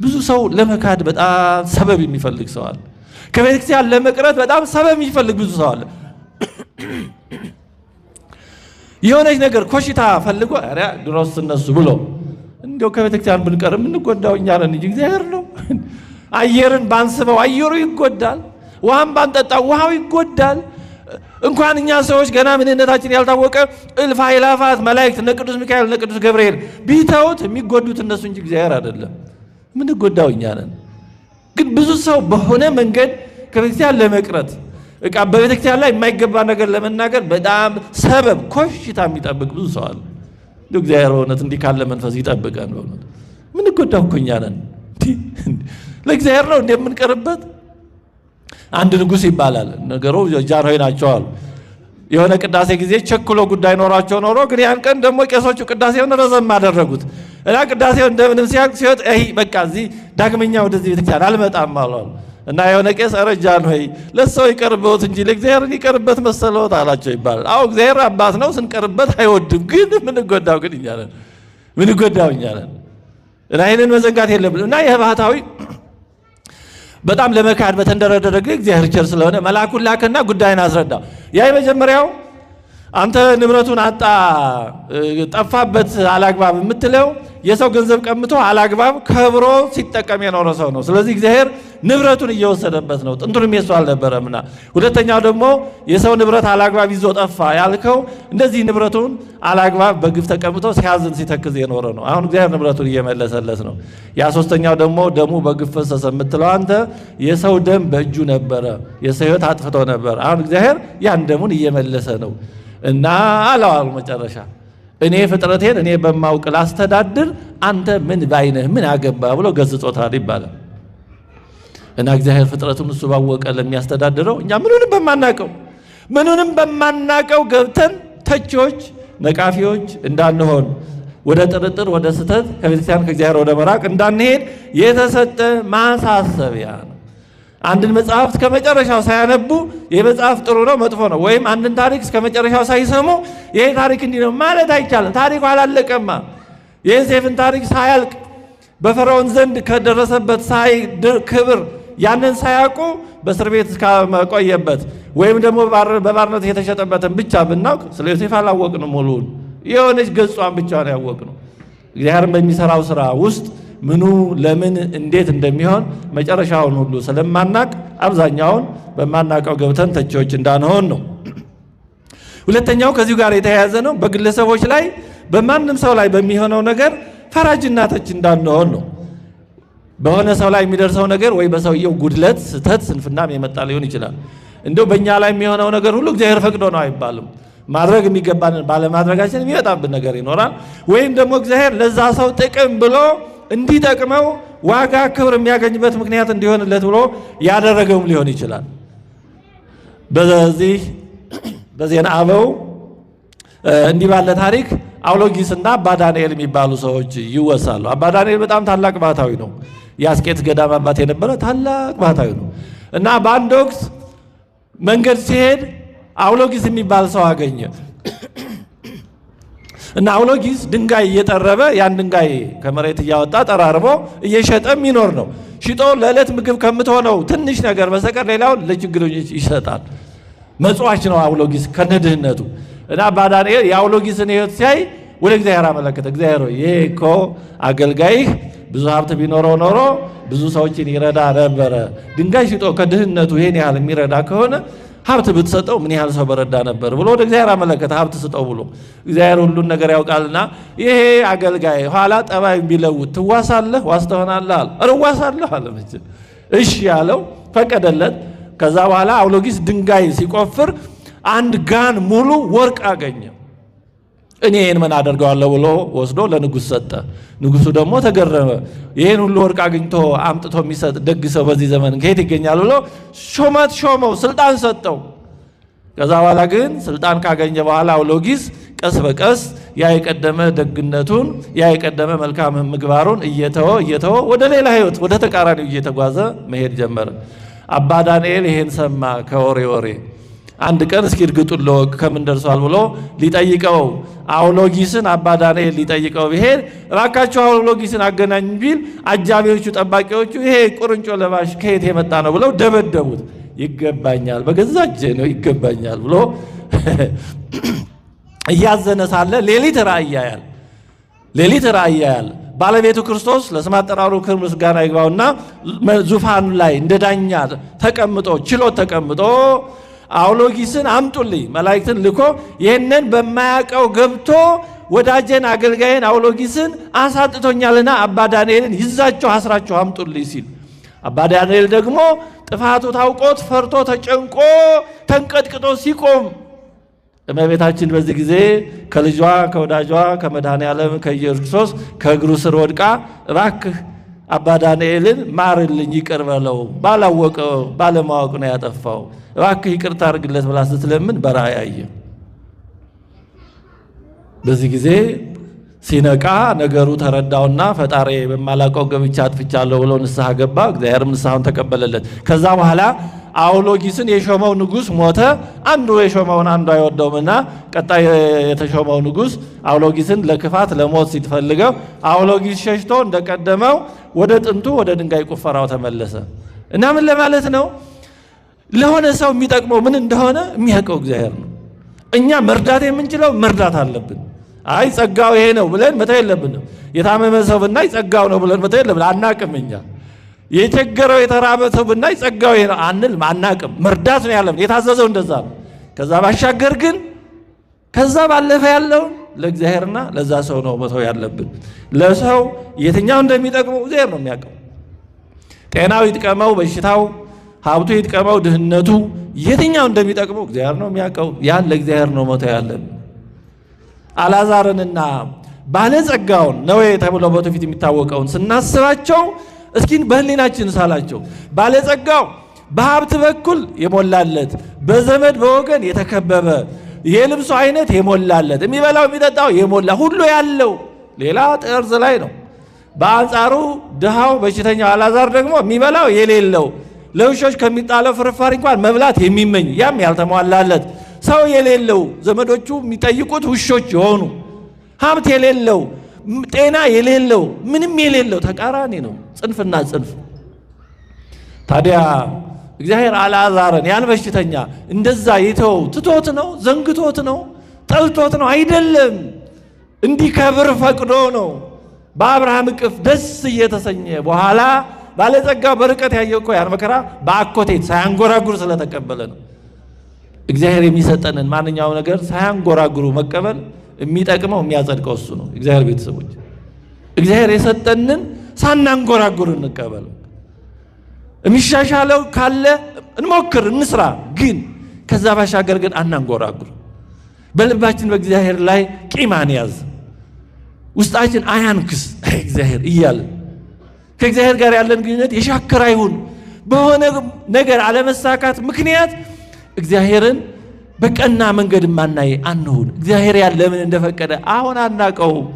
ብዙ ሰው ለመካድ በጣም ሰበብ የሚፈልግ ሰው አለ። ከቤተክርስቲያን ለመቅረት በጣም ሰበብ የሚፈልግ ብዙ ሰው አለ። የሆነች ነገር ኮሽታ ፈልጎ አረ ድሮስ እነሱ ብሎ እንደው ከቤተክርስቲያን ብንቀር የምንጎዳው እኛ ነን እንጂ እግዚአብሔር ነው። አየርን ባንስበው አየሩ ይጎዳል፣ ውሃን ባንጠጣው ውሃው ይጎዳል። እንኳን እኛ ሰዎች ገና ምንነታችን ያልታወቀ እልፍ አእላፋት መላእክት እነ ቅዱስ ሚካኤል እነ ቅዱስ ገብርኤል ቢተውት የሚጎዱት እነሱ እንጂ እግዚአብሔር አይደለም። የምንጎዳው እኛ ነን። ግን ብዙ ሰው በሆነ መንገድ ከቤተክርስቲያን ለመቅረት በቃ በቤተክርስቲያን ላይ የማይገባ ነገር ለመናገር በጣም ሰበብ ኮሽታ የሚጠብቅ ብዙ ሰው አለ። እግዚአብሔር በእውነት እንዲህ ካለ መንፈስ ይጠብቀን። በእውነት ምን ጎዳው እኮ እኛ ነን። ለእግዚአብሔር ነው እንደምንቀርበት። አንድ ንጉሥ ይባላል ነገሩ ጃንሆይ ናቸው አሉ። የሆነ ቅዳሴ ጊዜ ቸክሎ ጉዳይ ኖሯቸው ኖሮ ግን ያን ቀን ደግሞ ቄሶቹ ቅዳሴውን ረዘም አደረጉት እና ቅዳሴው እንደምንም ሲወጥ በቃ እዚህ ዳግመኛ ወደዚህ ቤተክርስቲያን አልመጣም አሏል። እና የሆነ ቄስ ረጃን ሆይ ለሰው ይቀርበውት እንጂ ለእግዚአብሔር ይቀርበት መሰለዎት አላቸው ይባላል። አዎ እግዚአብሔር አባት ነው፣ ስንቀርበት አይወድም። ግን ምን ጎዳው? ግን እኛ ነን ምን ጎዳው? እኛ ነን። እና ይሄንን መዘንጋት የለብንም። እና የባህታዊ በጣም ለመካድ በተንደረደረ ጊዜ እግዚአብሔር ቸር ስለሆነ መልአኩን ላከና ጉዳይን አስረዳው። ያ የመጀመሪያው አንተ ንብረቱን አጣ ጠፋበት አላግባብ የምትለው የሰው ገንዘብ ቀምቶ አላግባብ ከብሮ ሲጠቀም የኖረ ሰው ነው። ስለዚህ እግዚአብሔር ንብረቱን እየወሰደበት ነው፣ ጥንቱንም የሱ አልነበረምና። ሁለተኛው ደግሞ የሰው ንብረት አላግባብ ይዞ ጠፋ ያልከው እንደዚህ ንብረቱን አላግባብ በግፍ ተቀምቶ ሲያዝን ሲተክዝ የኖረ ነው። አሁን እግዚአብሔር ንብረቱን እየመለሰለት ነው። ያ ሶስተኛው ደግሞ ደሙ በግፍ ፈሰሰ የምትለው አንተ የሰው ደም በእጁ ነበረ፣ የሰው ሕይወት አጥፍቶ ነበር። አሁን እግዚአብሔር ያን ደሙን እየመለሰ ነው እና አለው መጨረሻ እኔ ፍጥረቴን እኔ በማውቅ ላስተዳድር አንተ ምን ባይነህ ምን አገባ ብሎ ገስጾታል ይባላል። እና እግዚአብሔር ፍጥረቱን እሱ ባወቀ ለሚያስተዳድረው እኛ ምኑንም በማናቀው ገብተን ተቺዎች ነቃፊዎች እንዳንሆን ወደ ጥርጥር ወደ ስተት ከቤተክርስቲያን ከእግዚአብሔር ወደ መራቅ እንዳንሄድ የተሰጠ ማሳሰቢያ ነው። አንድን መጽሐፍ እስከ መጨረሻው ሳያነቡ ይህ መጽሐፍ ጥሩ ነው መጥፎ ነው፣ ወይም አንድን ታሪክ እስከ መጨረሻው ሳይሰሙ ይሄ ታሪክ እንዲህ ነው ማለት አይቻልም። ታሪኩ አላለቀማ። የዮሴፍን ታሪክ ሳያልቅ በፈርዖን ዘንድ ከደረሰበት ክብር ያንን ሳያውቁ በእስር ቤት እስከመቆየበት ወይም ደግሞ በባርነት የተሸጠበትን ብቻ ብናውቅ ስለ ዮሴፍ አላወቅንም። ሙሉውን የሆነች ገጿን ብቻ ነው ያወቅነው። እግዚአብሔርን በሚሰራው ስራ ውስጥ ምኑ ለምን እንዴት እንደሚሆን መጨረሻውን ሁሉ ስለማናቅ አብዛኛውን በማናቀው ገብተን ተቺዎች እንዳንሆን ነው። ሁለተኛው ከዚሁ ጋር የተያያዘ ነው። በግለሰቦች ላይ በማንም ሰው ላይ በሚሆነው ነገር ፈራጅና ተቺ እንዳንሆን ነው። በሆነ ሰው ላይ የሚደርሰው ነገር ወይ በሰውየው ጉድለት፣ ስተት፣ ስንፍናም የመጣ ሊሆን ይችላል። እንደው በእኛ ላይ የሚሆነው ነገር ሁሉ እግዚአብሔር ፈቅዶ ነው አይባልም። ማድረግ የሚገባንን ባለማድረጋችን የሚመጣብን ነገር ይኖራል። ወይም ደግሞ እግዚአብሔር ለዛ ሰው ጥቅም ብሎ እንዲጠቅመው ዋጋ ክብር የሚያገኝበት ምክንያት እንዲሆንለት ብሎ ያደረገውም ሊሆን ይችላል። በዜና አበው እንዲህ ባለ ታሪክ አውሎጊስና አባ ዳንኤል የሚባሉ ሰዎች ይወሳሉ። አባ ዳንኤል በጣም ታላቅ ባህታዊ ነው። የአስቄት ገዳም አባት የነበረ ታላቅ ባህታዊ ነው እና በአንድ ወቅት መንገድ ሲሄድ አውሎጊስ የሚባል ሰው አገኘ እና አውሎጊስ ድንጋይ እየጠረበ ያን ድንጋይ ከመሬት እያወጣ ጠራርቦ እየሸጠ የሚኖር ነው። ሽጦ ለዕለት ምግብ ከምትሆነው ትንሽ ነገር በስተቀር ሌላውን ለችግረኞች ይሰጣል። መጽዋች ነው አውሎጊስ ከነድህነቱ። እና አባ ዳንኤል የአውሎጊስን ሕይወት ሲያይ ወደ እግዚአብሔር አመለከተ። እግዚአብሔር ሆይ ይሄ እኮ አገልጋይህ ብዙ ሀብት ቢኖረው ኖሮ ብዙ ሰዎችን ይረዳ ነበረ። ድንጋይ ሽጦ ከድህነቱ ይሄን ያህል የሚረዳ ከሆነ ሀብት ብትሰጠው ምን ያህል ሰው በረዳ ነበር ብሎ ወደ እግዚአብሔር አመለከተ። ሀብት ስጠው ብሎ እግዚአብሔር ሁሉን ነገር ያውቃልና ይሄ አገልጋይ ኋላ ጠባይ ቢለውጥ ትዋሳለህ፣ ዋስ ትሆናለህ አለ። ኧረ እዋሳለሁ አለ። እሺ ያለው ፈቀደለት። ከዛ በኋላ አውሎጊስ ድንጋይ ሲቆፍር አንድ ጋን ሙሉ ወርቅ አገኘ። እኔ ይህን ምን አደርገዋለሁ ብሎ ወስዶ ለንጉሥ ሰጠ። ንጉሡ ደግሞ ተገረመ። ይህን ሁሉ ወርቅ አግኝቶ አምጥቶ የሚሰጥ ደግ ሰው በዚህ ዘመን ከየት ይገኛል ብሎ ሹመት ሾመው፣ ስልጣን ሰጠው። ከዛ በኋላ ግን ስልጣን ካገኘ በኋላ አውሎጊስ ቀስ በቀስ ያ የቀደመ ደግነቱን ያ የቀደመ መልካም ምግባሩን እየተወ ወደ ሌላ ሕይወት ወደ ተቃራኒው እየተጓዘ መሄድ ጀመረ። አባ ዳንኤል ይህን ሰማ ከወሬ አንድ ቀን እስኪ እርግጡን ለወቅ ከምን ደርሷል ብሎ ሊጠይቀው አውሎጊስን አባ ዳንኤል ሊጠይቀው ቢሄድ እባካችሁ አውሎጊስን አገናኝ ቢል አጃቢዎቹ ጠባቂዎቹ ይሄ ቁርንጮ ለባሽ ከየት የመጣ ነው ብለው ደበደቡት። ይገባኛል በገዛ እጄ ነው ይገባኛል ብሎ እያዘነ ሳለ ሌሊት ራእይ ያያል። ባለቤቱ ክርስቶስ ለስም አጠራሩ ክብር ምስጋና ይግባውና ዙፋኑ ላይ እንደ ዳኛ ተቀምጦ ችሎት ተቀምጦ አውሎጊስን አምጡልኝ መላእክትን ልኮ ይህንን በማያውቀው ገብቶ ወዳጄን አገልጋይን አውሎጊስን አሳጥቶኛልና አባ ዳንኤልን ይዛቸው አስራቸው አምጡልኝ ሲል አባ ዳንኤል ደግሞ ጥፋቱ ታውቆት ፈርቶ ተጨንቆ ተንቀጥቅጦ ሲቆም እመቤታችን በዚህ ጊዜ ከልጇ ከወዳጇ ከመድኃኔዓለም ከኢየሱስ ክርስቶስ ከእግሩ ስር ወድቃ እባክህ አባ ዳንኤልን ማርልኝ ይቅር በለው ባላወቀው ባለማወቅ ነው ያጠፋው እባክህ ይቅርታ አድርግለት ብላ ስትለምን በራእይ አየ። በዚህ ጊዜ ሲነቃ ነገሩ ተረዳውና ፈጣሪ በማላውቀው ገብቻ አጥፍቻለሁ ብሎ ንስሐ ገባ። እግዚአብሔርም ንስሐውን ተቀበለለት። ከዛ በኋላ አውሎጊስን የሾመው ንጉስ ሞተ። አንዱ የሾመውን አንዱ አይወደውምና ቀጣይ የተሾመው ንጉስ አውሎጊስን ለክፋት ለሞት ሲፈልገው አውሎጊስ ሸሽቶ እንደቀደመው ወደ ጥንቱ ወደ ድንጋይ ቁፈራው ተመለሰ። እና ምን ለማለት ነው? ለሆነ ሰው የሚጠቅመው ምን እንደሆነ የሚያውቀው እግዚአብሔር ነው። እኛ መርዳት የምንችለው መርዳት አለብን። አይ ጸጋው ይሄ ነው ብለን መተው የለብንም። የታመመ ሰው ብናይ ጸጋው ነው ብለን መተው የለብንም። አናቅም። እኛ የቸገረው የተራበ ሰው ብናይ ጸጋው ይሄ ነው አንልም፣ አናቅም። መርዳት ነው ያለብን። የታዘዘው እንደዛ ነው። ከዛ ባሻገር ግን ከዛ ባለፈ ያለውን ለእግዚአብሔርና ለዛ ሰው ነው መተው ያለብን። ለሰው የትኛው እንደሚጠቅመው እግዚአብሔር ነው የሚያውቀው። ጤናው ይጥቀመው በሽታው፣ ሀብቱ ይጥቀመው ድህነቱ፣ የትኛው እንደሚጠቅመው እግዚአብሔር ነው የሚያውቀው። ያን ለእግዚአብሔር ነው መተው ያለብን። አልዓዛርንና ባለጸጋውን ነዌ ተብሎ በትውፊት የሚታወቀውን ስናስባቸው እስኪ በህሊናችን ሳላቸው። ባለጸጋው በሀብት በኩል የሞላለት፣ በዘመድ በወገን የተከበበ፣ የልብሱ አይነት የሞላለት፣ የሚበላው የሚጠጣው የሞላ ሁሉ ያለው ሌላ ጠርዝ ላይ ነው። በአንጻሩ ድሃው በሽተኛው አልዓዛር ደግሞ የሚበላው የሌለው፣ ለውሾች ከሚጣለው ፍርፋሪ እንኳን መብላት የሚመኝ ያም ያልተሟላለት፣ ሰው የሌለው፣ ዘመዶቹ የሚጠይቁት ውሾች የሆኑ፣ ሀብት የሌለው፣ ጤና የሌለው፣ ምንም የሌለው ተቃራኒ ነው። ጽንፍና ጽንፍ። ታዲያ እግዚአብሔር አልዓዛርን ያን በሽተኛ እንደዛ ይተው ትቶት ነው? ዘንግቶት ነው? ጠልቶት ነው? አይደለም። እንዲከብር ፈቅዶ ነው። በአብርሃም እቅፍ ደስ እየተሰኘ በኋላ ባለጸጋው በርቀት ያየው እኮ ያን መከራ በአኮቴት ሳያንጎራጉር ስለተቀበለ ነው። እግዚአብሔር የሚሰጠንን ማንኛውም ነገር ሳያንጎራጉሩ መቀበል የሚጠቅመው የሚያጸድቀው እሱ ነው። እግዚአብሔር ቤተሰቦች እግዚአብሔር የሰጠንን ሳናንጎራጉር እንቀበል። የሚሻሻለው ካለ እንሞክር እንስራ፣ ግን ከዛ ባሻገር ግን አናንጎራጉር። በልባችን በእግዚአብሔር ላይ ቂም አንያዝ፣ ውስጣችን አያንክስ እግዚአብሔር እያለ ከእግዚአብሔር ጋር ያለን ግንኙነት የሻከረ ይሁን። በሆነ ነገር አለመሳካት ምክንያት እግዚአብሔርን በቀና መንገድ ማናይ አንሁን። እግዚአብሔር ያለ ምን እንደፈቀደ አሁን አናቀውም።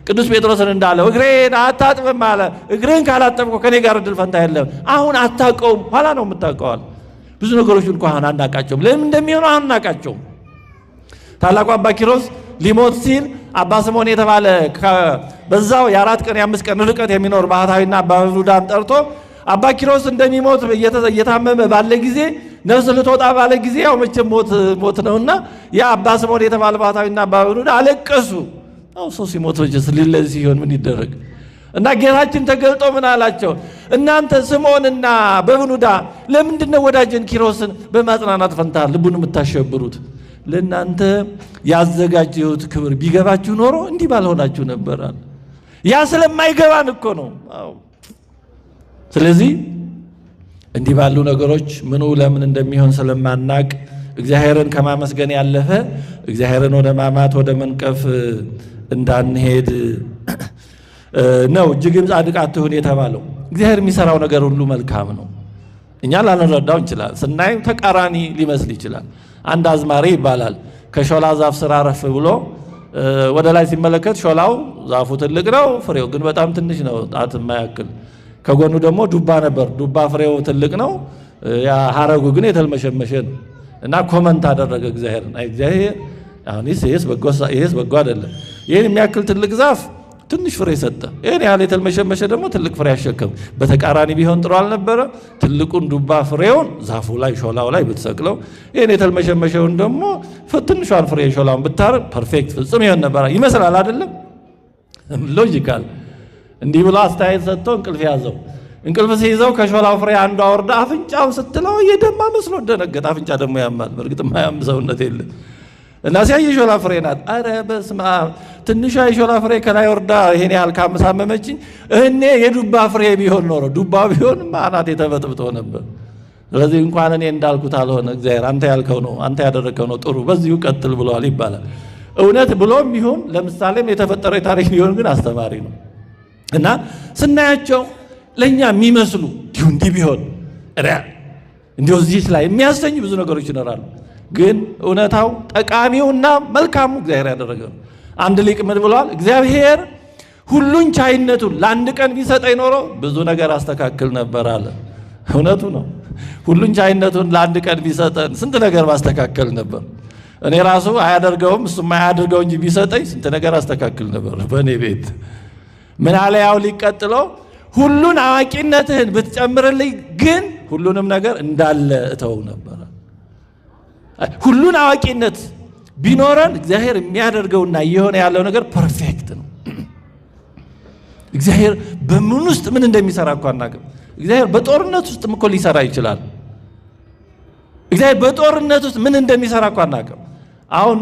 ቅዱስ ጴጥሮስን እንዳለው እግሬን አታጥብም አለ። እግሬን ካላጠብኩ ከኔ ጋር እድል ፈንታ የለም። አሁን አታቀውም፣ ኋላ ነው የምታቀዋል። ብዙ ነገሮች እንኳን አናቃቸውም። ለምን እንደሚሆኑ አናቃቸውም። ታላቁ አባ ኪሮስ ሊሞት ሲል አባ ስምዖን የተባለ በዛው የ4 ቀን የ5 ቀን ርቀት የሚኖር ባህታዊና አባ በብኑዳን ጠርቶ አባ ኪሮስ እንደሚሞት እየታመመ ባለ ጊዜ ነፍስ ልትወጣ ባለ ጊዜ ያው መቼም ሞት ነውና ያ አባ ስምዖን የተባለ ባህታዊና አባ በብኑዳ አለቀሱ። ሰው ሲሞት ወጀስ ሊለዚ ሲሆን ምን ይደረግ? እና ጌታችን ተገልጦ ምን አላቸው? እናንተ ስምዖንና በብኑዳ ለምንድነው ወዳጀን ኪሮስን በማጽናናት ፈንታ ልቡን የምታሸብሩት? ለእናንተ ያዘጋጀሁት ክብር ቢገባችሁ ኖሮ እንዲህ ባልሆናችሁ ነበር። ያ ስለማይገባን እኮ ነው። ስለዚህ እንዲህ ባሉ ነገሮች ምኑ ለምን እንደሚሆን ስለማናቅ እግዚአብሔርን ከማመስገን ያለፈ እግዚአብሔርን ወደ ማማት ወደ መንቀፍ እንዳንሄድ ነው። እጅግም ጻድቅ አትሁን የተባለው እግዚአብሔር የሚሰራው ነገር ሁሉ መልካም ነው። እኛ ላንረዳው እንችላል። ስናይ ተቃራኒ ሊመስል ይችላል። አንድ አዝማሪ ይባላል ከሾላ ዛፍ ስር አረፍ ብሎ ወደ ላይ ሲመለከት ሾላው ዛፉ ትልቅ ነው፣ ፍሬው ግን በጣም ትንሽ ነው፣ ጣት የማያክል። ከጎኑ ደግሞ ዱባ ነበር። ዱባ ፍሬው ትልቅ ነው፣ ያ ሐረጉ ግን የተልመሸመሸ ነው። እና ኮመንት አደረገ እግዚአብሔር። እግዚአብሔር አሁን ይሄስ በጎ አይደለም። ይሄን የሚያክል ትልቅ ዛፍ ትንሽ ፍሬ ሰጠ፣ ይሄን ያህል የተልመሸመሸ ደግሞ ትልቅ ፍሬ ያሸከም። በተቃራኒ ቢሆን ጥሩ አልነበረ? ትልቁን ዱባ ፍሬውን ዛፉ ላይ ሾላው ላይ ብትሰቅለው፣ ይሄን የተልመሸመሸውን ደግሞ ትንሿን ፍሬ ሾላውን ብታረግ ፐርፌክት ፍጹም ይሆን ነበር ይመስላል አይደለም? ሎጂካል። እንዲህ ብሎ አስተያየት ሰጥቶ እንቅልፍ ያዘው። እንቅልፍ ሲይዘው ከሾላው ፍሬ አንዷ ወርዳ አፍንጫውን ስትለው የደማ መስሎ ደነገጠ። አፍንጫ ደግሞ ያማል፣ በእርግጥ ማያም ሰውነት የለም። እና ሲያይ የሾላ ፍሬ ናት። አረ በስመ አብ! ትንሿ የሾላ ፍሬ ከላይ ወርዳ ይሄን ያህል ካመሳመመችኝ እኔ የዱባ ፍሬ ቢሆን ኖሮ ዱባ ቢሆን ማናት የተበጥብጦ ነበር። ስለዚህ እንኳን እኔ እንዳልኩት አልሆነ፣ እግዚአብሔር አንተ ያልከው ነው፣ አንተ ያደረከው ነው ጥሩ፣ በዚሁ ቀጥል ብሏል ይባላል። እውነት ብሎም ቢሆን ለምሳሌም የተፈጠረ ታሪክ ቢሆን ግን አስተማሪ ነው። እና ስናያቸው ለኛ የሚመስሉ እንዲህ ቢሆን እንዲሁ እዚህ ላይ የሚያሰኝ ብዙ ነገሮች ይኖራሉ። ግን እውነታው ጠቃሚውና መልካሙ እግዚአብሔር ያደረገው። አንድ ሊቅ ምን ብሏል? እግዚአብሔር ሁሉን ቻይነቱን ለአንድ ቀን ቢሰጠኝ ኖሮ ብዙ ነገር አስተካክል ነበር አለ። እውነቱ ነው። ሁሉን ቻይነቱን ለአንድ ቀን ቢሰጠን ስንት ነገር ማስተካከል ነበር። እኔ ራሱ አያደርገውም እሱም አያደርገው እንጂ ቢሰጠኝ ስንት ነገር አስተካክል ነበር በእኔ ቤት። ምን አለ ያው ሊቀጥሎ ሁሉን አዋቂነትህን ብትጨምርልኝ ግን ሁሉንም ነገር እንዳለ እተው ነበር። ሁሉን አዋቂነት ቢኖረን እግዚአብሔር የሚያደርገውና እየሆነ ያለው ነገር ፐርፌክት ነው። እግዚአብሔር በምን ውስጥ ምን እንደሚሰራ እንኳን አናውቅም። እግዚአብሔር በጦርነት ውስጥ እኮ ሊሰራ ይችላል። እግዚአብሔር በጦርነት ውስጥ ምን እንደሚሰራ እንኳን አናውቅም። አሁን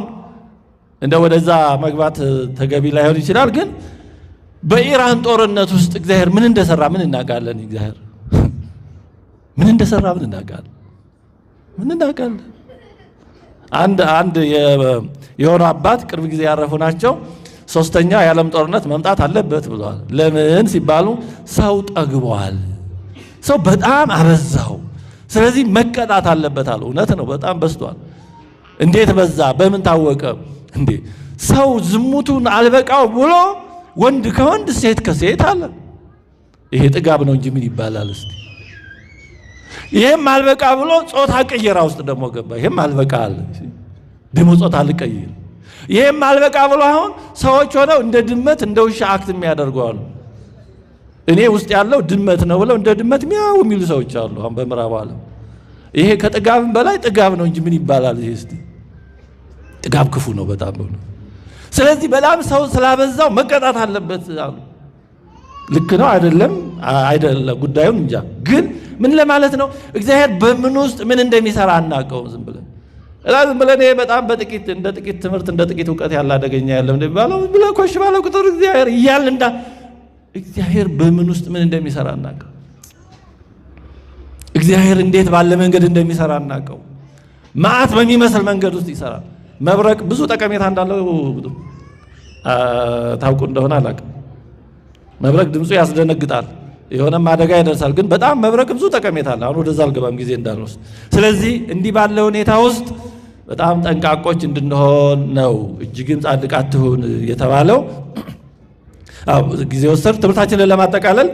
እንደ ወደዛ መግባት ተገቢ ላይሆን ይችላል፣ ግን በኢራን ጦርነት ውስጥ እግዚአብሔር ምን እንደሰራ ምን እናውቃለን? እግዚአብሔር ምን እንደሰራ ምን እናውቃለን? አንድ የሆነ አባት ቅርብ ጊዜ ያረፉ ናቸው። ሶስተኛ የዓለም ጦርነት መምጣት አለበት ብለዋል። ለምን ሲባሉ ሰው ጠግቧል፣ ሰው በጣም አበዛው፣ ስለዚህ መቀጣት አለበት አሉ። እውነት ነው፣ በጣም በዝቷል። እንዴት በዛ? በምን ታወቀ? እንዴ ሰው ዝሙቱን አልበቃው ብሎ ወንድ ከወንድ ሴት ከሴት አለ። ይሄ ጥጋብ ነው እንጂ ምን ይባላል? እስቲ ይሄም አልበቃ ብሎ ጾታ ቅየራ ውስጥ ደግሞ ገባ። ይሄም አልበቃ አለ ደሞ ጾታ ልቀይር። ይሄም አልበቃ ብሎ አሁን ሰዎች ሆነው እንደ ድመት እንደ ውሻ አክት የሚያደርጉ አሉ። እኔ ውስጥ ያለው ድመት ነው ብለው እንደ ድመት ሚያው የሚሉ ሰዎች አሉ አሁን በምዕራብ ዓለም። ይሄ ከጥጋብም በላይ ጥጋብ ነው እንጂ ምን ይባላል? ይሄ እስቲ ጥጋብ ክፉ ነው በጣም ነው። ስለዚህ በጣም ሰው ስላበዛው መቀጣት አለበት አሉ። ልክ ነው አይደለም? አይደለም ጉዳዩን እንጃ። ግን ምን ለማለት ነው? እግዚአብሔር በምን ውስጥ ምን እንደሚሰራ አናውቀውም። ዝም ብለን በጣም በጥቂት እንደ ጥቂት ትምህርት እንደ ጥቂት ዕውቀት ያለ አደገኛ ያለም እንደሚባለው ብለን ኮሽ ባለው ቁጥር እግዚአብሔር እያልን እግዚአብሔር በምን ውስጥ ምን እንደሚሰራ አናውቀው። እግዚአብሔር እንዴት ባለ መንገድ እንደሚሰራ አናውቀው። መዓት በሚመስል መንገድ ውስጥ ይሰራል። መብረቅ ብዙ ጠቀሜታ እንዳለው ታውቁ እንደሆነ አላውቅም። መብረቅ ድምፁ ያስደነግጣል፣ የሆነም አደጋ ይደርሳል። ግን በጣም መብረቅ ብዙ ጠቀሜታ አለ። አሁን ወደዛ አልገባም ጊዜ እንዳልወስድ። ስለዚህ እንዲህ ባለ ሁኔታ ውስጥ በጣም ጠንቃቆች እንድንሆን ነው። እጅግም ጻድቅ አትሁን የተባለው ጊዜ ወሰድ ትምህርታችንን ለማጠቃለል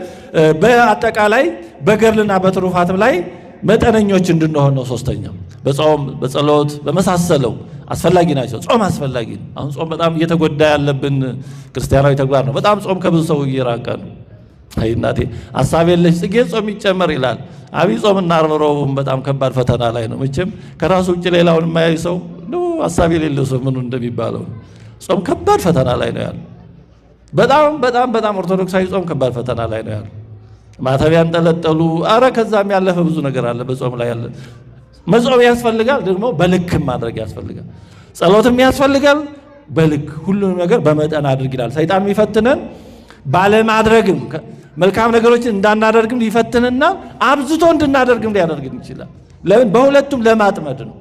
በአጠቃላይ በገድልና በትሩፋትም ላይ መጠነኞች እንድንሆን ነው። ሶስተኛው በጾም በጸሎት በመሳሰለው አስፈላጊ ናቸው። ጾም አስፈላጊ ነው። አሁን ጾም በጣም እየተጎዳ ያለብን ክርስቲያናዊ ተግባር ነው። በጣም ጾም ከብዙ ሰው እየራቀ ነው። አይ እናቴ ሐሳብ የለሽ ጽጌ ጾም ይጨመር ይላል። አብይ ጾምና ዓርብ ረቡዕም በጣም ከባድ ፈተና ላይ ነው። መቼም ከራሱ ውጭ ሌላውን የማያይ ሰው ነው ሐሳብ የሌለው ሰው ምኑ እንደሚባለው ጾም ከባድ ፈተና ላይ ነው ያለው። በጣም ኦርቶዶክሳዊ ጾም ከባድ ፈተና ላይ ነው ያለው። ማተብ ያንጠለጠሉ አረ ከዛም ያለፈ ብዙ ነገር አለ በጾም ላይ ያለ። መጾም ያስፈልጋል፣ ደግሞ በልክም ማድረግ ያስፈልጋል። ጸሎትም ያስፈልጋል በልክ። ሁሉንም ነገር በመጠን አድርግ ይላል። ሰይጣን የሚፈትነን ባለማድረግም መልካም ነገሮችን እንዳናደርግም ሊፈትንና አብዝቶ እንድናደርግም ሊያደርግን ይችላል። ለምን? በሁለቱም ለማጥመድ ነው።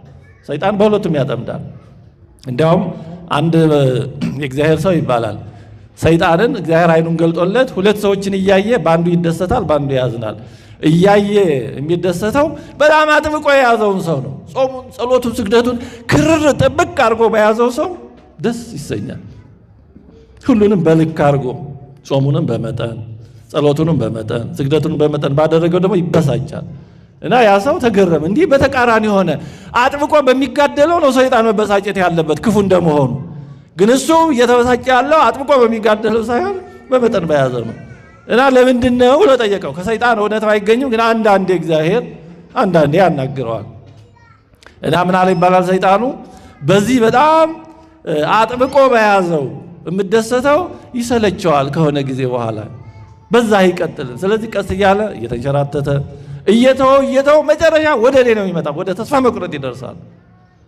ሰይጣን በሁለቱም ያጠምዳል። እንዲያውም አንድ የእግዚአብሔር ሰው ይባላል ሰይጣንን እግዚአብሔር አይኑን ገልጦለት ሁለት ሰዎችን እያየ በአንዱ ይደሰታል፣ በአንዱ ያዝናል። እያየ የሚደሰተው በጣም አጥብቆ የያዘውን ሰው ነው። ጾሙን፣ ጸሎቱን፣ ስግደቱን ክርር ጥብቅ አድርጎ በያዘው ሰው ደስ ይሰኛል። ሁሉንም በልክ አድርጎ ጾሙንም በመጠን ጸሎቱንም በመጠን ስግደቱንም በመጠን ባደረገው ደግሞ ይበሳጫል። እና ያ ሰው ተገረመ። እንዲህ በተቃራኒ ሆነ። አጥብቆ በሚጋደለው ነው ሰይጣን መበሳጨት ያለበት ክፉ እንደመሆኑ። ግን እሱ እየተበሳጨ ያለው አጥብቆ በሚጋደለው ሳይሆን በመጠን በያዘው ነው። እና ለምንድን ነው ብሎ ጠየቀው። ከሰይጣን እውነት አይገኝም፣ ግን አንዳንዴ እግዚአብሔር አንዳንዴ ያናግረዋል። እና ምን አለ ይባላል ሰይጣኑ በዚህ በጣም አጥብቆ በያዘው የምደሰተው ይሰለቸዋል ከሆነ ጊዜ በኋላ በዛ አይቀጥልም። ስለዚህ ቀስ እያለ እየተንሸራተተ እየተወው መጨረሻ ወደ እኔ ነው የሚመጣ፣ ወደ ተስፋ መቁረጥ ይደርሳል።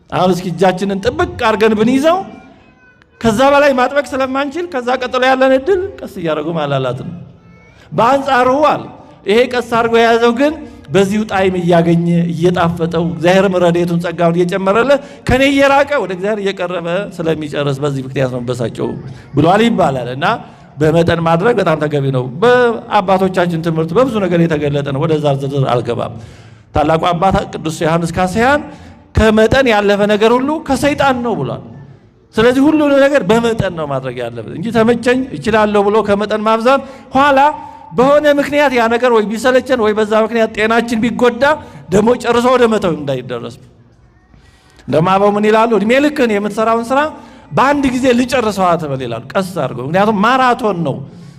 አሁን እስኪ እጃችንን ጥብቅ አድርገን ብንይዘው ከዛ በላይ ማጥበቅ ስለማንችል ከዛ ቀጥሎ ያለን እድል ቀስ እያደረጉ ማላላት ነው። በአንጻሩ አለ ይሄ ቀስ አድርጎ የያዘው ግን በዚሁ ጣዕም እያገኘ እየጣፈጠው እግዚአብሔርም ረድኤቱን ጸጋውን እየጨመረለት ከኔ እየራቀ ወደ እግዚአብሔር እየቀረበ ስለሚጨርስ በዚህ ምክንያት ነው በሳጨው ብሏል ይባላል። እና በመጠን ማድረግ በጣም ተገቢ ነው። በአባቶቻችን ትምህርት በብዙ ነገር የተገለጠ ነው። ወደዛ ዝርዝር አልገባም። ታላቁ አባት ቅዱስ ዮሐንስ ካስያን ከመጠን ያለፈ ነገር ሁሉ ከሰይጣን ነው ብሏል። ስለዚህ ሁሉ ነገር በመጠን ነው ማድረግ ያለበት እንጂ ተመቸኝ እችላለሁ ብሎ ከመጠን ማብዛት ኋላ በሆነ ምክንያት ያ ነገር ወይ ቢሰለቸን ወይ በዛ ምክንያት ጤናችን ቢጎዳ ደግሞ ጨርሶ ወደ መተው እንዳይደረስ ለማባው ምን ይላሉ እድሜ ልክን የምትሰራውን ስራ በአንድ ጊዜ ልጨርሰው አትበል ይላሉ ቀስ አድርገው ምክንያቱም ማራቶን ነው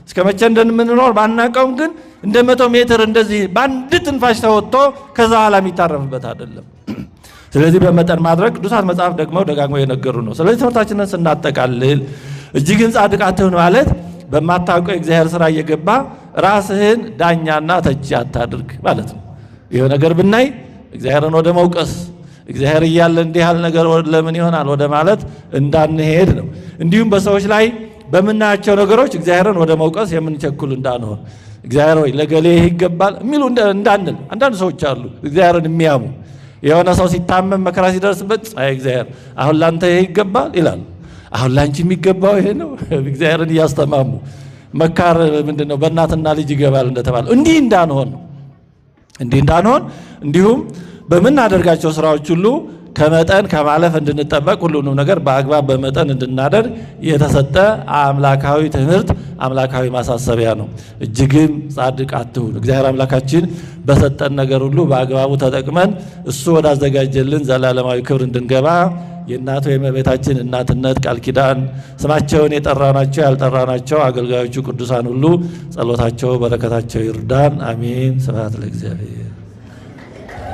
እስከመቼ እንደምንኖር ባናቀውም ግን እንደ 100 ሜትር እንደዚህ በአንድ ትንፋሽ ተወጥቶ ከዛ ኋላ የሚታረፍበት አይደለም ስለዚህ በመጠን ማድረግ ቅዱሳት መጽሐፍ ደግሞ ደጋግመው የነገሩ ነው ስለዚህ ትምህርታችንን ስናጠቃልል እጅግን ጻድቅ አትሁን ማለት በማታውቀው እግዚአብሔር ሥራ እየገባ ራስህን ዳኛና ተቺ አታድርግ ማለት ነው ይሄ ነገር ብናይ እግዚአብሔርን ወደ መውቀስ እግዚአብሔር እያለ እንዲህ ያለ ነገር ለምን ይሆናል ወደ ማለት እንዳንሄድ ነው እንዲሁም በሰዎች ላይ በመናያቸው ነገሮች እግዚአብሔርን ወደ መውቀስ የምንቸኩል እንዳንሆን እግዚአብሔር ወይ ለገሌ ይገባል የሚሉ እንዳንል አንዳንድ ሰዎች አሉ እግዚአብሔርን የሚያሙ የሆነ ሰው ሲታመም መከራ ሲደርስበት አይ እግዚአብሔር አሁን ላንተ ይገባል ይላል አሁን ላንቺ የሚገባው ይሄ ነው እግዚአብሔርን ያስተማሙ መካር ምንድነው በእናትና ልጅ ይገባል እንደተባለ እንዲህ እንዳንሆን እንዲሁም በመናደርጋቸው ስራዎች ሁሉ ከመጠን ከማለፍ እንድንጠበቅ ሁሉንም ነገር በአግባብ በመጠን እንድናደርግ የተሰጠ አምላካዊ ትምህርት አምላካዊ ማሳሰቢያ ነው እጅግም ጻድቅ አትሁን እግዚአብሔር አምላካችን በሰጠን ነገር ሁሉ በአግባቡ ተጠቅመን እሱ ወዳዘጋጀልን ዘላለማዊ ክብር እንድንገባ የእናቱ የእመቤታችን እናትነት ቃል ኪዳን ስማቸውን የጠራናቸው ያልጠራናቸው አገልጋዮቹ ቅዱሳን ሁሉ ጸሎታቸው በረከታቸው ይርዳን አሜን ስብሐት ለእግዚአብሔር